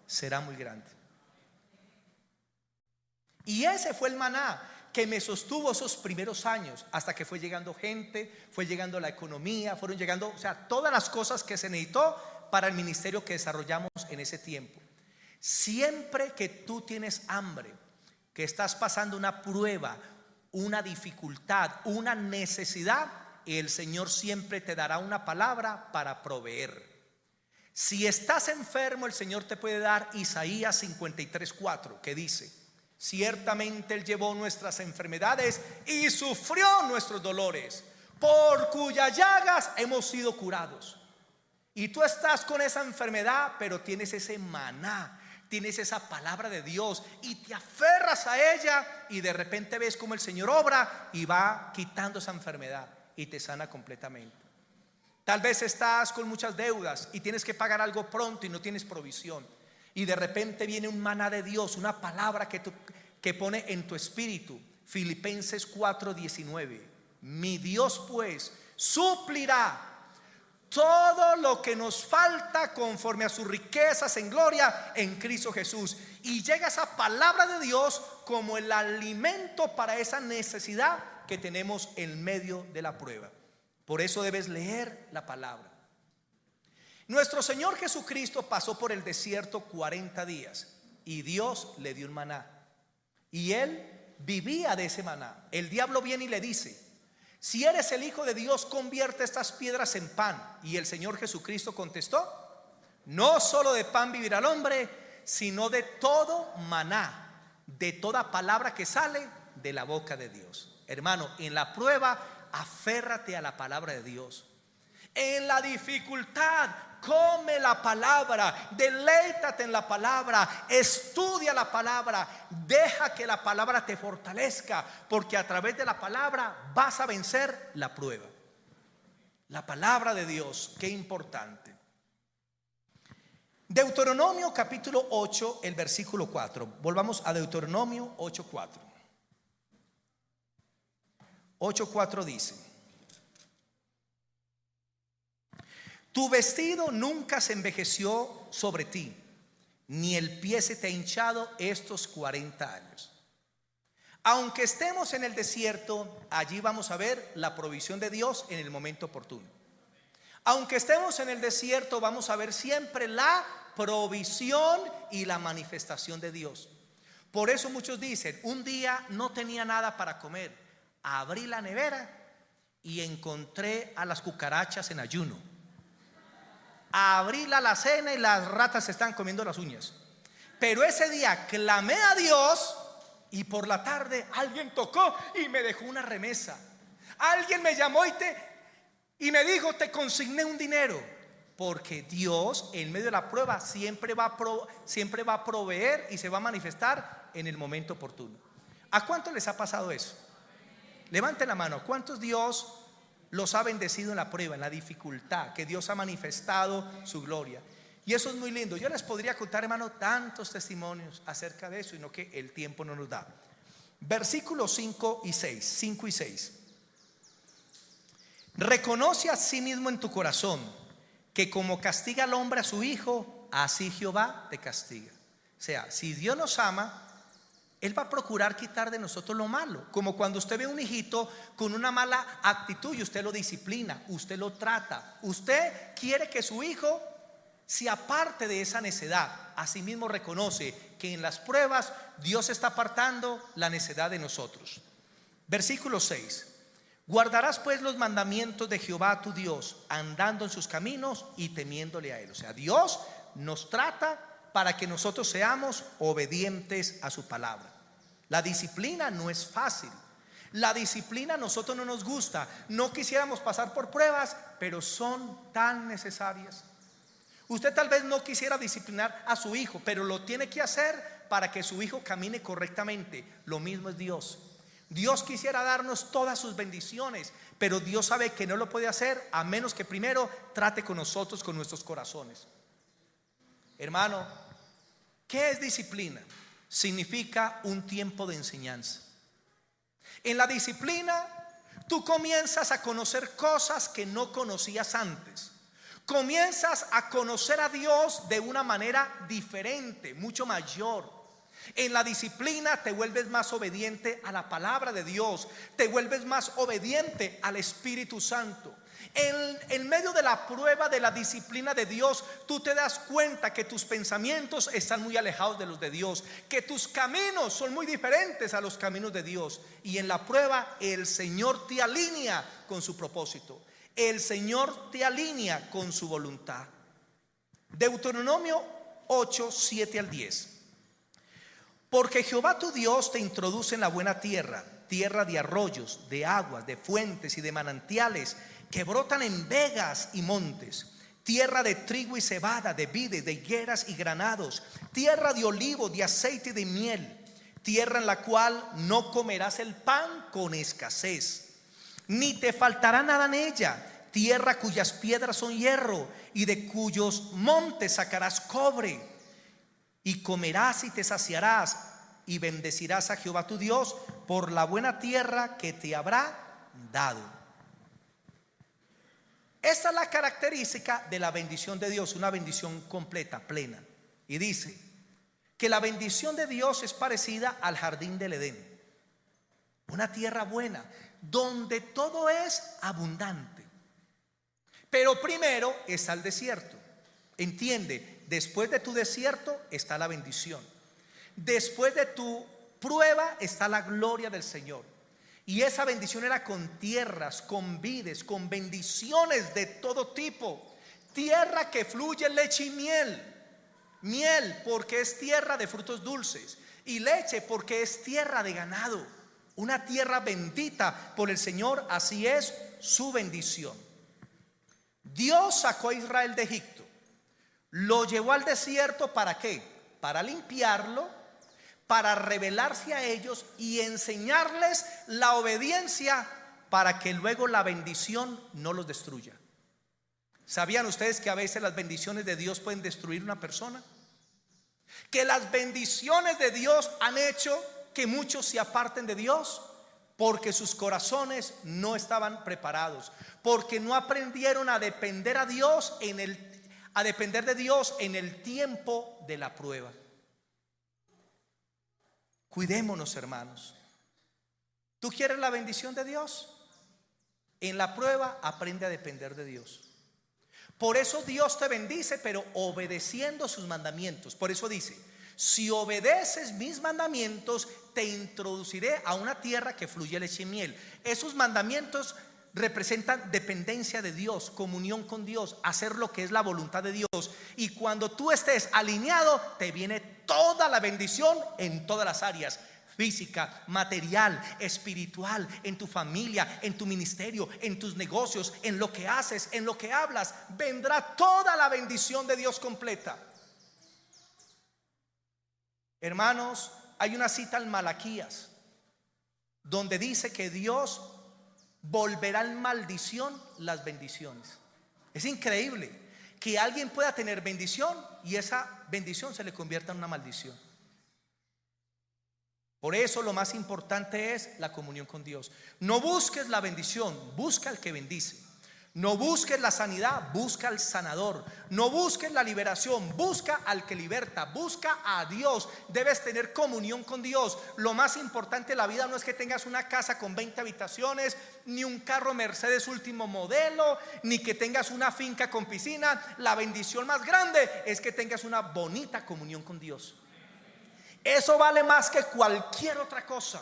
será muy grande. Y ese fue el maná que me sostuvo esos primeros años, hasta que fue llegando gente, fue llegando la economía, fueron llegando, o sea, todas las cosas que se necesitó para el ministerio que desarrollamos en ese tiempo. Siempre que tú tienes hambre, que estás pasando una prueba, una dificultad, una necesidad, el Señor siempre te dará una palabra para proveer. Si estás enfermo, el Señor te puede dar Isaías 53:4, que dice: ciertamente Él llevó nuestras enfermedades y sufrió nuestros dolores, por cuyas llagas hemos sido curados. Y tú estás con esa enfermedad, pero tienes ese maná, tienes esa palabra de Dios y te aferras a ella, y de repente ves como el Señor obra y va quitando esa enfermedad y te sana completamente. Tal vez estás con muchas deudas y tienes que pagar algo pronto y no tienes provisión, y de repente viene un maná de Dios, una palabra que pone en tu espíritu. Filipenses 4:19. Mi Dios pues suplirá todo lo que nos falta conforme a sus riquezas en gloria en Cristo Jesús. Y llega esa palabra de Dios como el alimento para esa necesidad que tenemos en medio de la prueba. Por eso debes leer la palabra. Nuestro Señor Jesucristo pasó por el desierto 40 días y Dios le dio un maná, y Él vivía de ese maná. El diablo viene y le dice: si eres el Hijo de Dios, convierte estas piedras en pan. Y el Señor Jesucristo contestó: no solo de pan vivirá el hombre, sino de todo maná, de toda palabra que sale de la boca de Dios. Hermano, en la prueba, aférrate a la palabra de Dios. En la dificultad, come la palabra, deleítate en la palabra, estudia la palabra, deja que la palabra te fortalezca, porque a través de la palabra vas a vencer la prueba. La palabra de Dios, qué importante. Deuteronomio capítulo 8, el versículo 4. Volvamos a Deuteronomio 8:4. 8:4 dice: tu vestido nunca se envejeció sobre ti, ni el pie se te ha hinchado estos 40 años. Aunque estemos en el desierto, allí vamos a ver la provisión de Dios en el momento oportuno. Aunque estemos en el desierto, vamos a ver siempre la provisión y la manifestación de Dios. Por eso muchos dicen: un día no tenía nada para comer, abrí la nevera y encontré a las cucarachas en ayuno. Abrí la alacena y las ratas se están comiendo las uñas. Pero ese día clamé a Dios y por la tarde alguien tocó y me dejó una remesa. Alguien me llamó y me dijo: te consigné un dinero. Porque Dios en medio de la prueba siempre va a proveer y se va a manifestar en el momento oportuno. ¿A cuántos les ha pasado eso? Levanten la mano. ¿Cuántos Dios los ha bendecido en la prueba, en la dificultad, que Dios ha manifestado su gloria? Y eso es muy lindo. Yo les podría contar, hermano, tantos testimonios acerca de eso, y no que el tiempo no nos da. Versículos 5 y 6. Reconoce a sí mismo en tu corazón que como castiga al hombre a su hijo, así Jehová te castiga. O sea, si Dios nos ama, Él va a procurar quitar de nosotros lo malo. Como cuando usted ve a un hijito con una mala actitud y usted lo disciplina, usted lo trata, usted quiere que su hijo se aparte de esa necedad. Asimismo reconoce que en las pruebas Dios está apartando la necedad de nosotros. Versículo 6: guardarás pues los mandamientos de Jehová tu Dios, andando en sus caminos y temiéndole a él. O sea, Dios nos trata para que nosotros seamos obedientes a su palabra. La disciplina no es fácil. La disciplina a nosotros no nos gusta. No quisiéramos pasar por pruebas, pero son tan necesarias. Usted tal vez no quisiera disciplinar a su hijo, pero lo tiene que hacer para que su hijo camine correctamente. Lo mismo es Dios. Dios quisiera darnos todas sus bendiciones, pero Dios sabe que no lo puede hacer a menos que primero trate con nosotros, con nuestros corazones. Hermano, ¿qué es disciplina? Significa un tiempo de enseñanza. En la disciplina tú comienzas a conocer cosas que no conocías antes. Comienzas a conocer a Dios de una manera diferente, mucho mayor. En la disciplina te vuelves más obediente a la palabra de Dios, te vuelves más obediente al Espíritu Santo. En medio de la prueba de la disciplina de Dios, tú te das cuenta que tus pensamientos están muy alejados de los de Dios, que tus caminos son muy diferentes a los caminos de Dios. Y en la prueba el Señor te alinea con su propósito. El Señor te alinea con su voluntad. Deuteronomio 8, 7 al 10. Porque Jehová tu Dios te introduce en la buena tierra, tierra de arroyos, de aguas, de fuentes y de manantiales que brotan en vegas y montes, tierra de trigo y cebada, de vides, de higueras y granados, tierra de olivo, de aceite y de miel, tierra en la cual no comerás el pan con escasez, ni te faltará nada en ella, tierra cuyas piedras son hierro y de cuyos montes sacarás cobre. Y comerás y te saciarás y bendecirás a Jehová tu Dios por la buena tierra que te habrá dado. Esta es la característica de la bendición de Dios, una bendición completa, plena. Y dice que la bendición de Dios es parecida al jardín del Edén, una tierra buena donde todo es abundante. Pero primero está el desierto. Entiende, después de tu desierto está la bendición. Después de tu prueba está la gloria del Señor. Y esa bendición era con tierras, con vides, con bendiciones de todo tipo. Tierra que fluye leche y miel. Miel porque es tierra de frutos dulces. Y leche porque es tierra de ganado. Una tierra bendita por el Señor, así es su bendición. Dios sacó a Israel de Egipto. Lo llevó al desierto, ¿para qué? Para limpiarlo, para revelarse a ellos y enseñarles la obediencia para que luego la bendición no los destruya. ¿Sabían ustedes que a veces las bendiciones de Dios pueden destruir una persona? Que las bendiciones de Dios han hecho que muchos se aparten de Dios porque sus corazones no estaban preparados, porque no aprendieron a depender de Dios en el tiempo de la prueba. Cuidémonos, hermanos. ¿Tú quieres la bendición de Dios? En la prueba aprende a depender de Dios. Por eso Dios te bendice, pero obedeciendo sus mandamientos. Por eso dice: si obedeces mis mandamientos, te introduciré a una tierra que fluye leche y miel. Esos mandamientos representan dependencia de Dios, comunión con Dios, hacer lo que es la voluntad de Dios. Y cuando tú estés alineado, te viene toda la bendición en todas las áreas: física, material, espiritual, en tu familia, en tu ministerio, en tus negocios, en lo que haces, en lo que hablas. Vendrá toda la bendición de Dios completa. Hermanos, hay una cita en Malaquías donde dice que Dios volverá en maldición las bendiciones. Es increíble que alguien pueda tener bendición y esa bendición se le convierta en una maldición. Por eso lo más importante es la comunión con Dios. No busques la bendición, busca al que bendice. No busques la sanidad, busca al sanador. No busques la liberación, busca al que liberta, busca a Dios. Debes tener comunión con Dios. Lo más importante de la vida no es que tengas una casa con 20 habitaciones, ni un carro Mercedes último modelo, ni que tengas una finca con piscina. La bendición más grande es que tengas una bonita comunión con Dios. Eso vale más que cualquier otra cosa.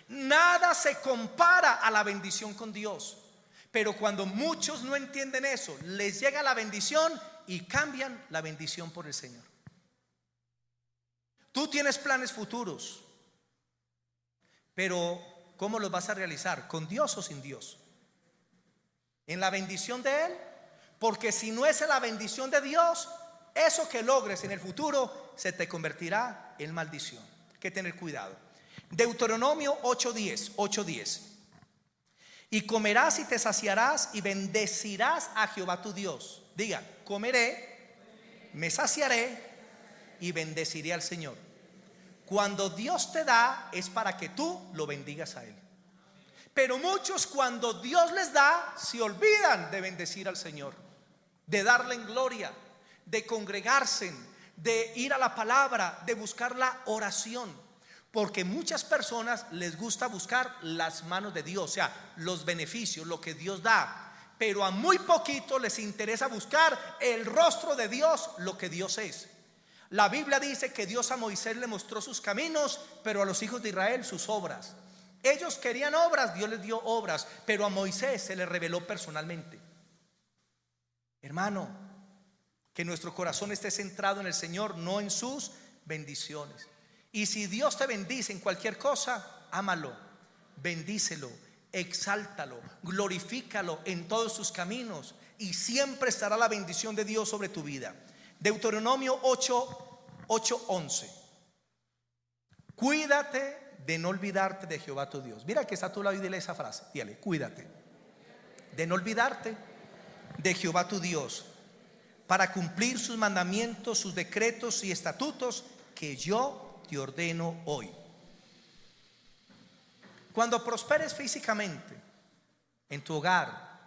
Nada se compara a la bendición con Dios. Pero cuando muchos no entienden eso, les llega la bendición y cambian la bendición por el Señor. Tú tienes planes futuros, pero ¿cómo los vas a realizar? ¿Con Dios o sin Dios? ¿En la bendición de Él? Porque si no es en la bendición de Dios, eso que logres en el futuro se te convertirá en maldición. Hay que tener cuidado. Deuteronomio 8:10. Y comerás y te saciarás y bendecirás a Jehová tu Dios. Diga, comeré, me saciaré y bendeciré al Señor. Cuando Dios te da es para que tú lo bendigas a Él. Pero muchos, cuando Dios les da, se olvidan de bendecir al Señor, de darle en gloria, de congregarse, de ir a la palabra, de buscar la oración. Porque muchas personas les gusta buscar las manos de Dios, o sea, los beneficios, lo que Dios da. Pero a muy poquito les interesa buscar el rostro de Dios, lo que Dios es. La Biblia dice que Dios a Moisés le mostró sus caminos, pero a los hijos de Israel sus obras. Ellos querían obras, Dios les dio obras, pero a Moisés se le reveló personalmente. Hermano, que nuestro corazón esté centrado en el Señor, no en sus bendiciones. Y si Dios te bendice en cualquier cosa, ámalo, bendícelo, exáltalo, glorifícalo en todos sus caminos, y siempre estará la bendición de Dios sobre tu vida. Deuteronomio 8:11. Cuídate de no olvidarte de Jehová tu Dios. Mira que está a tu lado y dile esa frase. Dile, cuídate de no olvidarte de Jehová tu Dios, para cumplir sus mandamientos, sus decretos y estatutos que yo te ordeno hoy. Cuando prosperes físicamente, en tu hogar,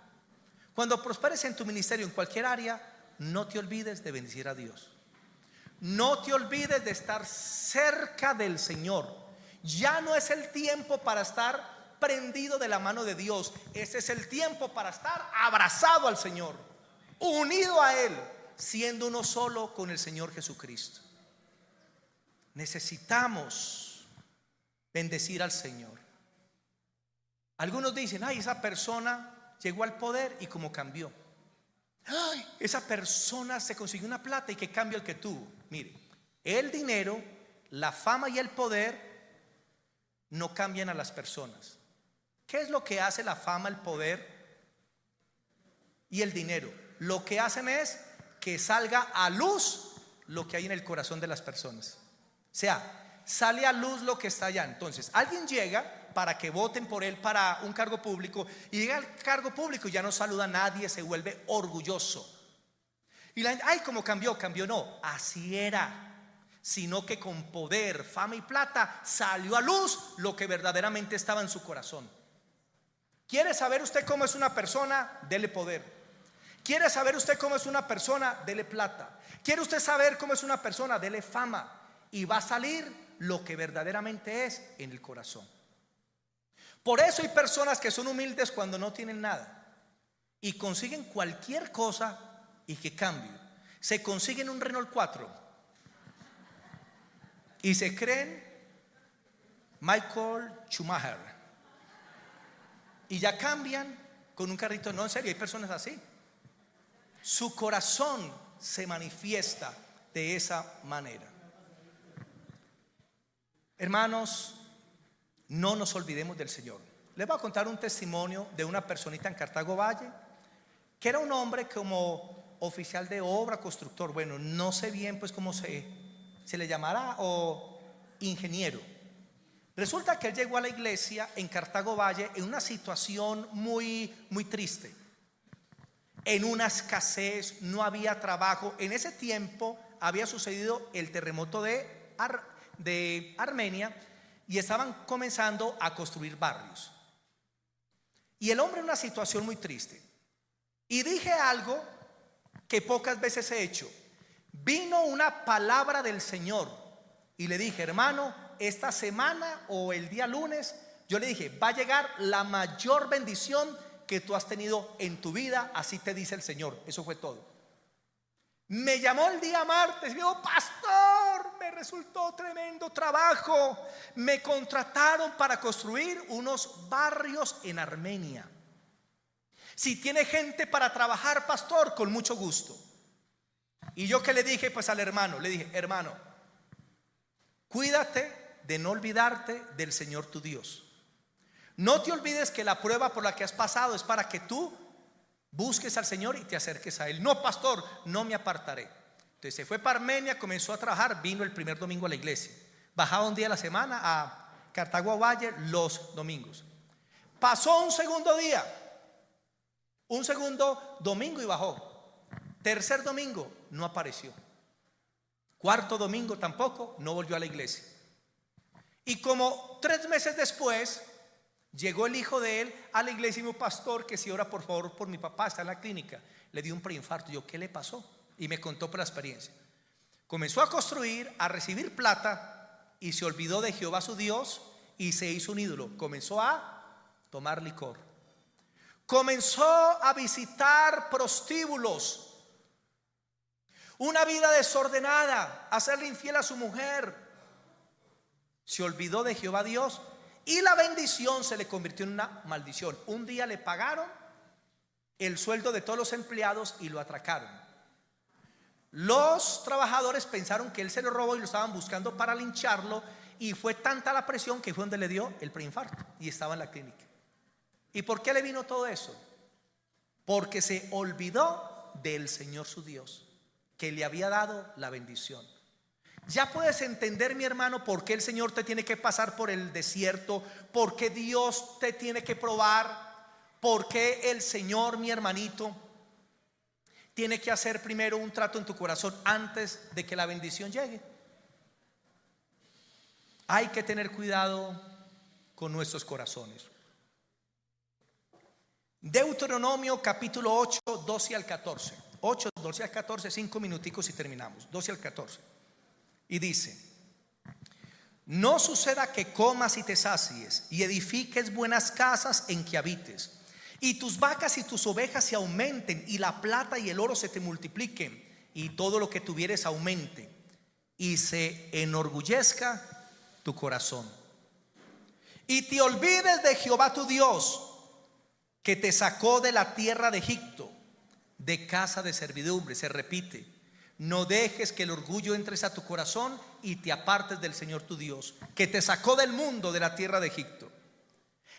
cuando prosperes en tu ministerio, en cualquier área, no te olvides de bendecir a Dios. No te olvides de estar cerca del Señor. Ya no es el tiempo para estar prendido de la mano de Dios. Ese es el tiempo para estar abrazado al Señor, unido a Él, siendo uno solo con el Señor Jesucristo. Necesitamos bendecir al Señor. Algunos dicen, ay, esa persona llegó al poder y como cambió. Ay, esa persona se consiguió una plata y que cambio el que tuvo. Mire, el dinero, la fama y el poder no cambian a las personas. ¿Qué es lo que hace la fama, el poder y el dinero? Lo que hacen es que salga a luz lo que hay en el corazón de las personas. O sea, sale a luz lo que está allá. Entonces, alguien llega para que voten por él para un cargo público, y llega al cargo público y ya no saluda a nadie, se vuelve orgulloso. Y la gente, ay, como cambió, no, así era. Sino que con poder, fama y plata salió a luz lo que verdaderamente estaba en su corazón. ¿Quiere saber usted cómo es una persona? Dele poder. ¿Quiere saber usted cómo es una persona? Dele plata. ¿Quiere usted saber cómo es una persona? Dele fama. Y va a salir lo que verdaderamente es en el corazón. Por eso hay personas que son humildes cuando no tienen nada y consiguen cualquier cosa y que cambie. Se consiguen un Renault 4 y se creen Michael Schumacher y ya cambian con un carrito. No, en serio, hay personas así. Su corazón se manifiesta de esa manera. Hermanos, no nos olvidemos del Señor. Les voy a contar un testimonio de una personita en Cartago Valle, que era un hombre como oficial de obra, constructor. Bueno, no sé bien pues cómo se le llamará, o ingeniero. Resulta que él llegó a la iglesia en Cartago Valle en una situación muy triste, en una escasez, no había trabajo. En ese tiempo había sucedido el terremoto de Armenia y estaban comenzando a construir barrios. Y el hombre en una situación muy triste. Y dije algo que pocas veces he hecho. Vino una palabra del Señor y le dije: hermano, esta semana o el día lunes, yo le dije, va a llegar la mayor bendición que tú has tenido en tu vida, así te dice el Señor. Eso fue todo. Me llamó el día martes y me dijo: pastor, me resultó tremendo trabajo. Me contrataron para construir unos barrios en Armenia. Si tiene gente para trabajar, pastor, con mucho gusto. Y yo, ¿qué le dije? Pues al hermano, le dije: hermano, cuídate de no olvidarte del Señor tu Dios. No te olvides que la prueba por la que has pasado es para que tú busques al Señor y te acerques a Él. No, pastor, no me apartaré. Entonces se fue para Armenia, comenzó a trabajar, vino el primer domingo a la iglesia. Bajaba un día a la semana a Cartago Valle los domingos. Pasó un segundo día, un segundo domingo y bajó. Tercer domingo no apareció. Cuarto domingo tampoco, no volvió a la iglesia. Y como 3 meses después llegó el hijo de él a la iglesia y me dijo: pastor, que si ora por favor por mi papá, está en la clínica, le dio un preinfarto. Yo: ¿qué le pasó? Y me contó por la experiencia. Comenzó a construir, a recibir plata y se olvidó de Jehová su Dios y se hizo un ídolo. Comenzó a tomar licor, comenzó a visitar prostíbulos, una vida desordenada, a serle infiel a su mujer. Se olvidó de Jehová Dios y la bendición se le convirtió en una maldición. Un día le pagaron el sueldo de todos los empleados y lo atracaron. Los trabajadores pensaron que él se lo robó y lo estaban buscando para lincharlo, y fue tanta la presión que fue donde le dio el preinfarto y estaba en la clínica. ¿Y por qué le vino todo eso? Porque se olvidó del Señor su Dios, que le había dado la bendición. Ya puedes entender, mi hermano, por qué el Señor te tiene que pasar por el desierto, por qué Dios te tiene que probar, por qué el Señor, mi hermanito, tiene que hacer primero un trato en tu corazón antes de que la bendición llegue. Hay que tener cuidado con nuestros corazones. Deuteronomio capítulo 8, 12 al 14. 8, 12 al 14, 5 minuticos y terminamos. 12 al 14. Y dice: no suceda que comas y te sacies y edifiques buenas casas en que habites, y tus vacas y tus ovejas se aumenten, y la plata y el oro se te multipliquen, y todo lo que tuvieres aumente, y se enorgullezca tu corazón, y te olvides de Jehová tu Dios, que te sacó de la tierra de Egipto, de casa de servidumbre. Se repite: no dejes que el orgullo entre a tu corazón y te apartes del Señor tu Dios, que te sacó del mundo, de la tierra de Egipto,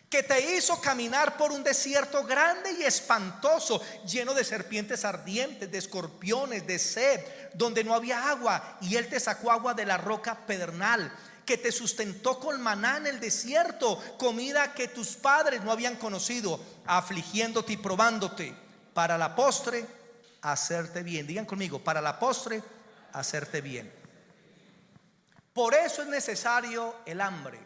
que te hizo caminar por un desierto grande y espantoso, lleno de serpientes ardientes, de escorpiones, de sed, donde no había agua, y Él te sacó agua de la roca pedernal, que te sustentó con maná en el desierto, comida que tus padres no habían conocido, afligiéndote y probándote, para la postre hacerte bien. Digan conmigo: para la postre hacerte bien. Por eso es necesario el hambre,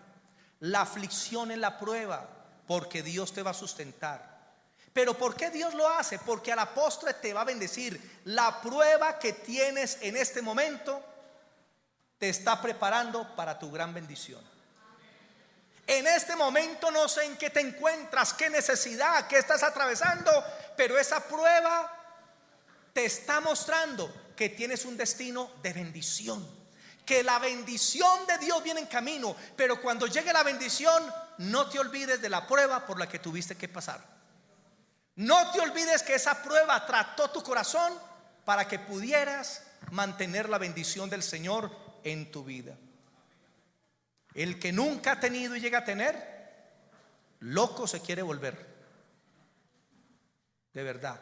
la aflicción en la prueba, porque Dios te va a sustentar. Pero ¿por qué Dios lo hace? Porque a la postre te va a bendecir. La prueba que tienes en este momento te está preparando para tu gran bendición. En este momento no sé en qué te encuentras, qué necesidad, qué estás atravesando, pero esa prueba te está mostrando que tienes un destino de bendición, que la bendición de Dios viene en camino. Pero cuando llegue la bendición, no te olvides de la prueba por la que tuviste que pasar. No te olvides que esa prueba trató tu corazón para que pudieras mantener la bendición del Señor en tu vida. El que nunca ha tenido y llega a tener, loco se quiere volver. De verdad.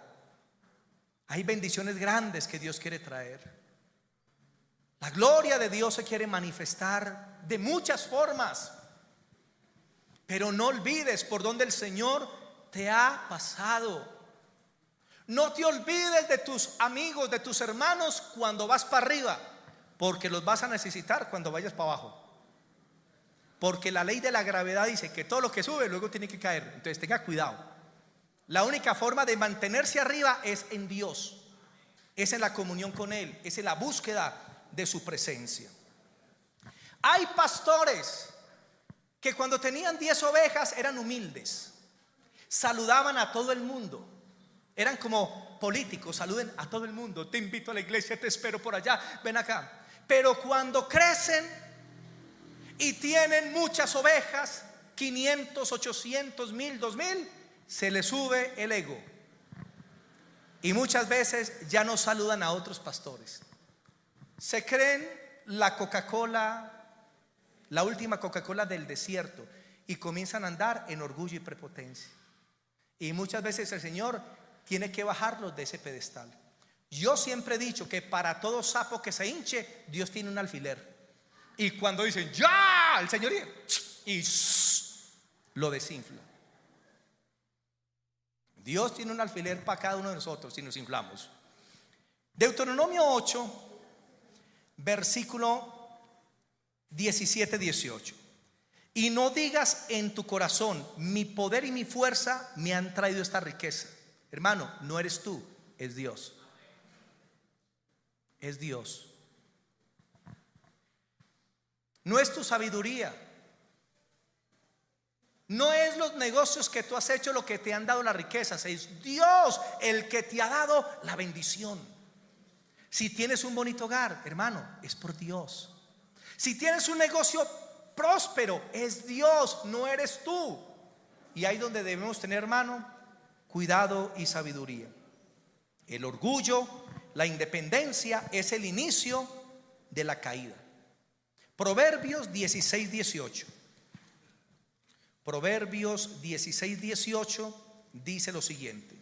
Hay bendiciones grandes que Dios quiere traer. La gloria de Dios se quiere manifestar de muchas formas. Pero no olvides por donde el Señor te ha pasado. No te olvides de tus amigos, de tus hermanos cuando vas para arriba, porque los vas a necesitar cuando vayas para abajo. Porque la ley de la gravedad dice que todo lo que sube luego tiene que caer. Entonces tenga cuidado. La única forma de mantenerse arriba es en Dios, es en la comunión con Él, es en la búsqueda de su presencia. Hay pastores que cuando tenían 10 ovejas eran humildes, saludaban a todo el mundo, eran como políticos, saluden a todo el mundo, te invito a la iglesia, te espero por allá, ven acá. Pero cuando crecen y tienen muchas ovejas, 500, 800, 1000, 2000, se les sube el ego y muchas veces ya no saludan a otros pastores. Se creen la Coca-Cola, la última Coca-Cola del desierto, y comienzan a andar en orgullo y prepotencia. Y muchas veces el Señor tiene que bajarlos de ese pedestal. Yo siempre he dicho que para todo sapo que se hinche, Dios tiene un alfiler. Y cuando dicen ya, el Señor y lo desinfla. Dios tiene un alfiler para cada uno de nosotros si nos inflamos. Deuteronomio 8, versículo 17-18. Y no digas en tu corazón, mi poder y mi fuerza me han traído esta riqueza. Hermano, no eres tú, es Dios. Es Dios. No es tu sabiduría. No es los negocios que tú has hecho lo que te han dado las riquezas. Es Dios el que te ha dado la bendición. Si tienes un bonito hogar, hermano, es por Dios. Si tienes un negocio próspero, es Dios, no eres tú. Y ahí donde debemos tener, hermano, cuidado y sabiduría. El orgullo, la independencia es el inicio de la caída. Proverbios 16-18. Proverbios 16-18 dice lo siguiente.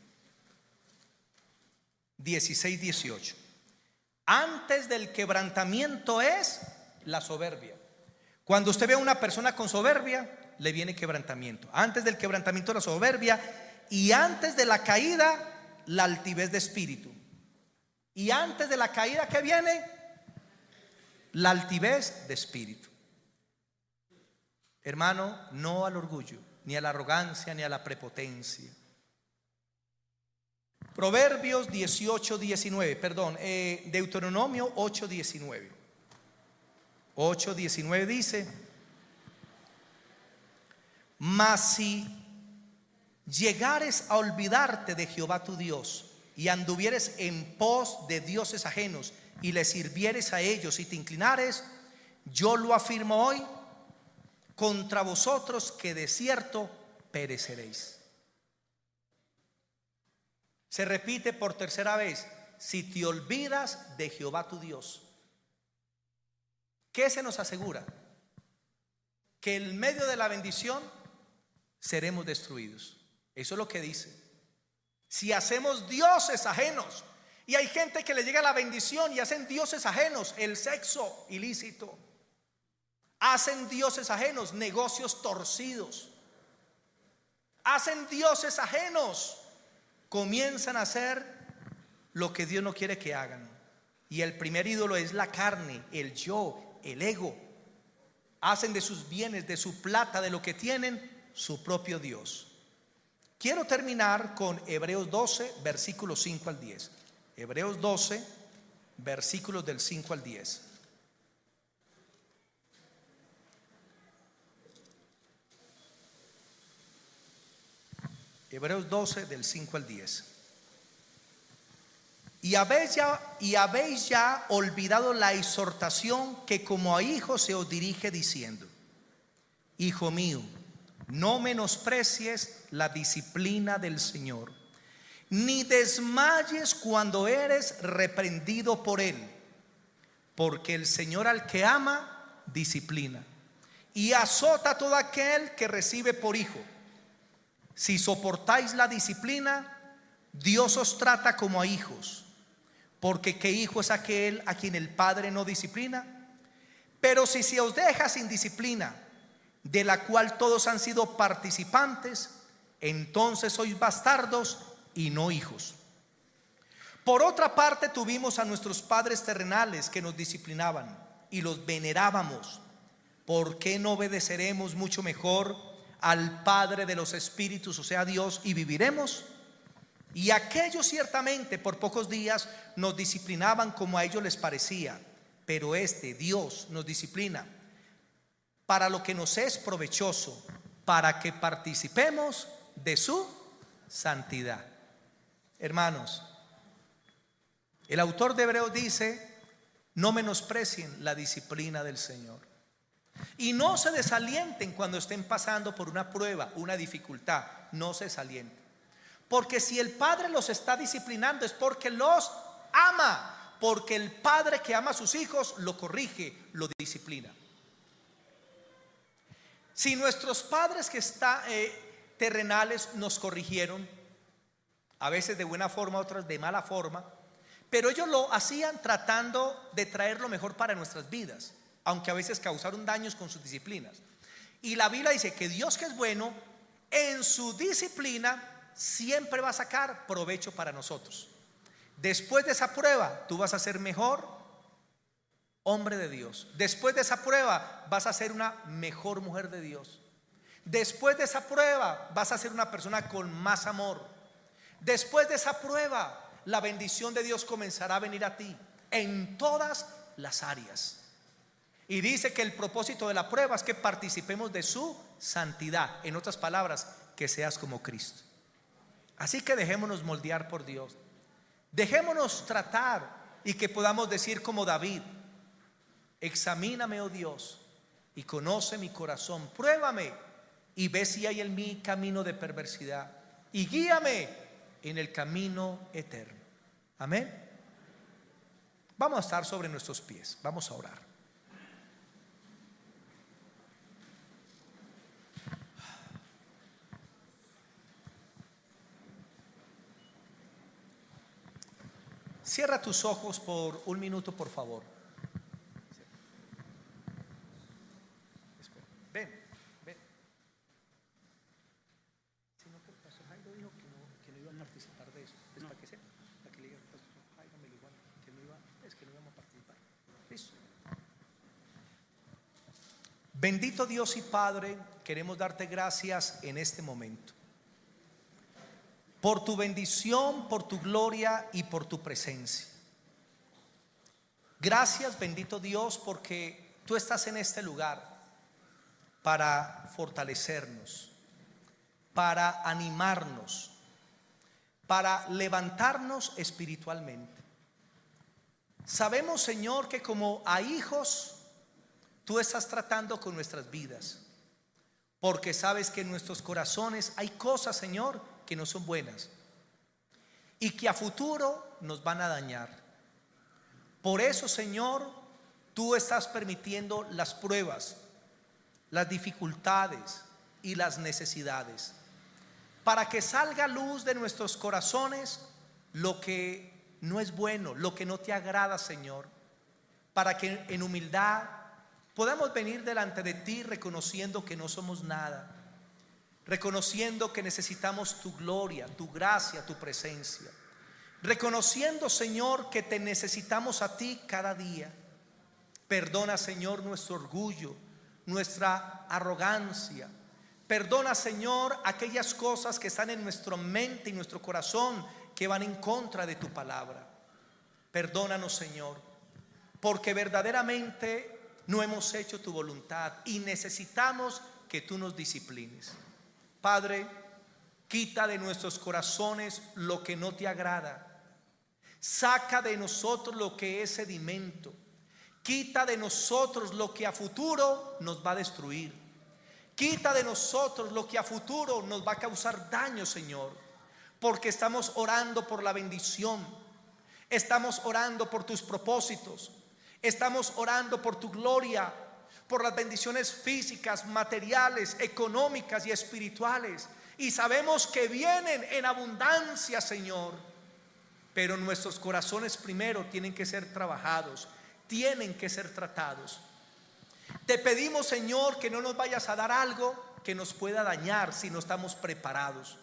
16-18. Antes del quebrantamiento es la soberbia. Cuando usted ve a una persona con soberbia, le viene quebrantamiento. Antes del quebrantamiento la soberbia, y antes de la caída la altivez de espíritu. Y antes de la caída, ¿qué viene? La altivez de espíritu. Hermano, no al orgullo, ni a la arrogancia, ni a la prepotencia. Proverbios 18-19, perdón, Deuteronomio 8-19. 8:19 dice: mas si llegares a olvidarte de Jehová tu Dios y anduvieres en pos de dioses ajenos y les sirvieres a ellos y te inclinares, yo lo afirmo hoy contra vosotros que de cierto pereceréis. Se repite por tercera vez: si te olvidas de Jehová tu Dios. ¿Qué se nos asegura? Que en medio de la bendición seremos destruidos. Eso es lo que dice. Si hacemos dioses ajenos, y hay gente que le llega la bendición y hacen dioses ajenos, el sexo ilícito, hacen dioses ajenos, negocios torcidos, hacen dioses ajenos, comienzan a hacer lo que Dios no quiere que hagan. Y el primer ídolo es la carne, el yo, el ego. Hacen de sus bienes, de su plata, de lo que tienen, su propio Dios. Quiero terminar con Hebreos 12, versículos 5 al 10. Hebreos 12, versículos del 5 al 10. Hebreos 12, del 5 al 10. Y habéis ya olvidado la exhortación que como a hijos se os dirige diciendo: hijo mío, no menosprecies la disciplina del Señor, ni desmayes cuando eres reprendido por Él, porque el Señor al que ama disciplina y azota a todo aquel que recibe por hijo. Si soportáis la disciplina, Dios os trata como a hijos. Porque ¿qué hijo es aquel a quien el Padre no disciplina? Pero si se os deja sin disciplina, de la cual todos han sido participantes, entonces sois bastardos y no hijos. Por otra parte, tuvimos a nuestros padres terrenales que nos disciplinaban y los venerábamos. ¿Por qué no obedeceremos mucho mejor al Padre de los espíritus, o sea Dios, y viviremos? Y aquellos ciertamente por pocos días nos disciplinaban como a ellos les parecía, pero Dios nos disciplina para lo que nos es provechoso, para que participemos de su santidad. Hermanos, el autor de Hebreos dice: no menosprecien la disciplina del Señor y no se desalienten cuando estén pasando por una prueba, una dificultad. No se desalienten, porque si el Padre los está disciplinando es porque los ama, porque el Padre que ama a sus hijos lo corrige, lo disciplina. Si nuestros padres terrenales nos corrigieron, a veces de buena forma, otras de mala forma, pero ellos lo hacían tratando de traer lo mejor para nuestras vidas, aunque a veces causaron daños con sus disciplinas. Y la Biblia dice que Dios, que es bueno, en su disciplina siempre va a sacar provecho para nosotros. Después de esa prueba tú vas a ser mejor hombre de Dios. Después de esa prueba vas a ser una mejor mujer de Dios. Después de esa prueba vas a ser una persona con más amor. Después de esa prueba la bendición de Dios comenzará a venir a ti en todas las áreas. Y dice que el propósito de la prueba es que participemos de su santidad. En otras palabras, que seas como Cristo. Así que dejémonos moldear por Dios. Dejémonos tratar y que podamos decir como David: examíname, oh Dios, y conoce mi corazón. Pruébame y ve si hay en mí camino de perversidad, y guíame en el camino eterno. Amén. Vamos a estar sobre nuestros pies. Vamos a orar. Cierra tus ojos por un minuto, por favor. Ven. Sino que el pastor Jairo dijo que no iban a participar de eso. Es para que sepa, para que le digan al pastor Jairo, me igual, que no íbamos a participar. Listo. Bendito Dios y Padre, queremos darte gracias en este momento por tu bendición, por tu gloria y por tu presencia. Gracias, bendito Dios, porque tú estás en este lugar para fortalecernos, para animarnos, para levantarnos espiritualmente. Sabemos, Señor, que como a hijos tú estás tratando con nuestras vidas, porque sabes que en nuestros corazones hay cosas, Señor, que no son buenas y que a futuro nos van a dañar. Por eso, Señor, tú estás permitiendo las pruebas, las dificultades y las necesidades, para que salga a luz de nuestros corazones lo que no es bueno, lo que no te agrada, Señor, para que en humildad podamos venir delante de ti reconociendo que no somos nada, reconociendo que necesitamos tu gloria, tu gracia, tu presencia, reconociendo, Señor, que te necesitamos a ti cada día. Perdona, Señor, nuestro orgullo, nuestra arrogancia. Perdona, Señor, aquellas cosas que están en nuestra mente y nuestro corazón que van en contra de tu palabra. Perdónanos, Señor, porque verdaderamente no hemos hecho tu voluntad y necesitamos que tú nos disciplines. Padre, quita de nuestros corazones lo que no te agrada. Saca de nosotros lo que es sedimento. Quita de nosotros lo que a futuro nos va a destruir. Quita de nosotros lo que a futuro nos va a causar daño, Señor, porque estamos orando por la bendición, estamos orando por tus propósitos, estamos orando por tu gloria, por las bendiciones físicas, materiales, económicas y espirituales, y sabemos que vienen en abundancia, Señor, pero nuestros corazones primero tienen que ser trabajados, tienen que ser tratados. Te pedimos, Señor, que no nos vayas a dar algo que nos pueda dañar si no estamos preparados.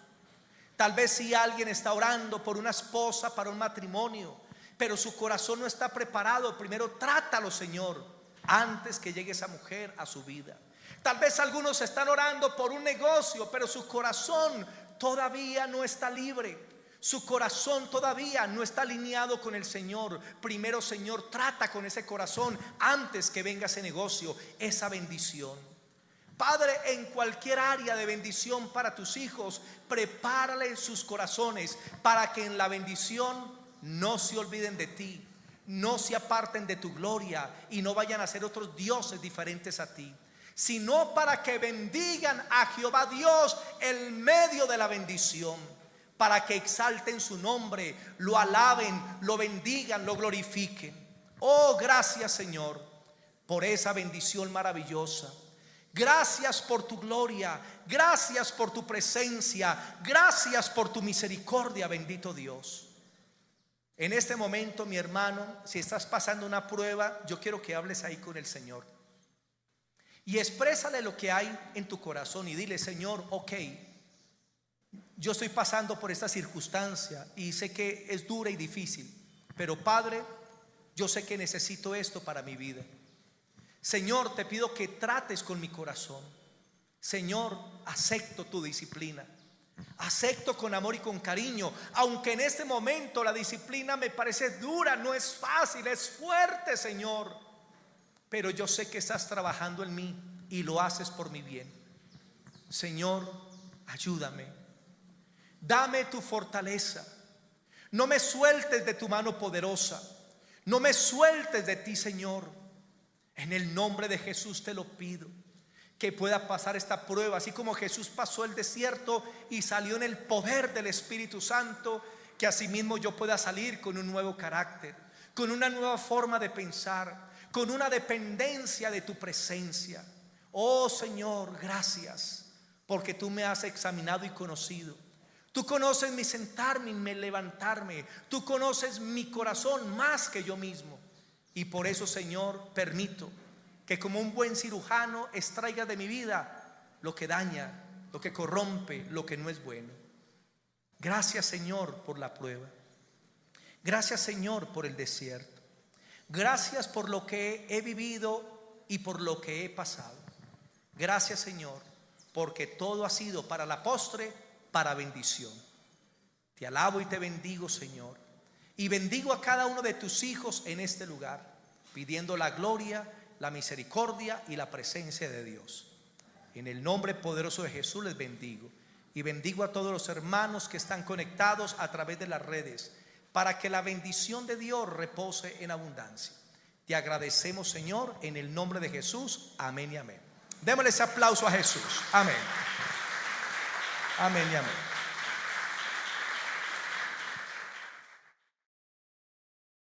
Tal vez si alguien está orando por una esposa para un matrimonio, pero su corazón no está preparado, primero trátalo, Señor, antes que llegue esa mujer a su vida. Tal vez algunos están orando por un negocio, pero su corazón todavía no está libre. Su corazón todavía no está alineado con el Señor. Primero, Señor, trata con ese corazón antes que venga ese negocio, esa bendición. Padre, en cualquier área de bendición para tus hijos, prepárale sus corazones para que en la bendición no se olviden de ti, no se aparten de tu gloria y no vayan a ser otros dioses diferentes a ti, sino para que bendigan a Jehová Dios en medio de la bendición, para que exalten su nombre, lo alaben, lo bendigan, lo glorifiquen. Oh, gracias, Señor, por esa bendición maravillosa. Gracias por tu gloria, gracias por tu presencia, gracias por tu misericordia, bendito Dios. En este momento, mi hermano, si estás pasando una prueba, yo quiero que hables ahí con el Señor y exprésale lo que hay en tu corazón y dile: Señor, ok, yo estoy pasando por esta circunstancia y sé que es dura y difícil, pero Padre, yo sé que necesito esto para mi vida. Señor, te pido que trates con mi corazón. Señor, acepto tu disciplina, acepto con amor y con cariño, aunque en este momento la disciplina me parece dura, no es fácil, es fuerte, Señor, pero yo sé que estás trabajando en mí y lo haces por mi bien. Señor, ayúdame, dame tu fortaleza, no me sueltes de tu mano poderosa, no me sueltes de ti, Señor. En el nombre de Jesús te lo pido, que pueda pasar esta prueba, así como Jesús pasó el desierto y salió en el poder del Espíritu Santo, que asimismo yo pueda salir con un nuevo carácter, con una nueva forma de pensar, con una dependencia de tu presencia. Oh Señor, gracias, porque tú me has examinado y conocido. Tú conoces mi sentarme y mi levantarme. Tú conoces mi corazón más que yo mismo. Y por eso, Señor, permito que como un buen cirujano extraiga de mi vida lo que daña, lo que corrompe, lo que no es bueno. Gracias, Señor, por la prueba. Gracias, Señor, por el desierto. Gracias por lo que he vivido y por lo que he pasado. Gracias, Señor, porque todo ha sido para la postre, para bendición. Te alabo y te bendigo, Señor. Y bendigo a cada uno de tus hijos en este lugar, pidiendo la gloria, la misericordia y la presencia de Dios. En el nombre poderoso de Jesús les bendigo. Y bendigo a todos los hermanos que están conectados a través de las redes, para que la bendición de Dios repose en abundancia. Te agradecemos, Señor, en el nombre de Jesús. Amén y amén. Démosle ese aplauso a Jesús. Amén. Amén y amén.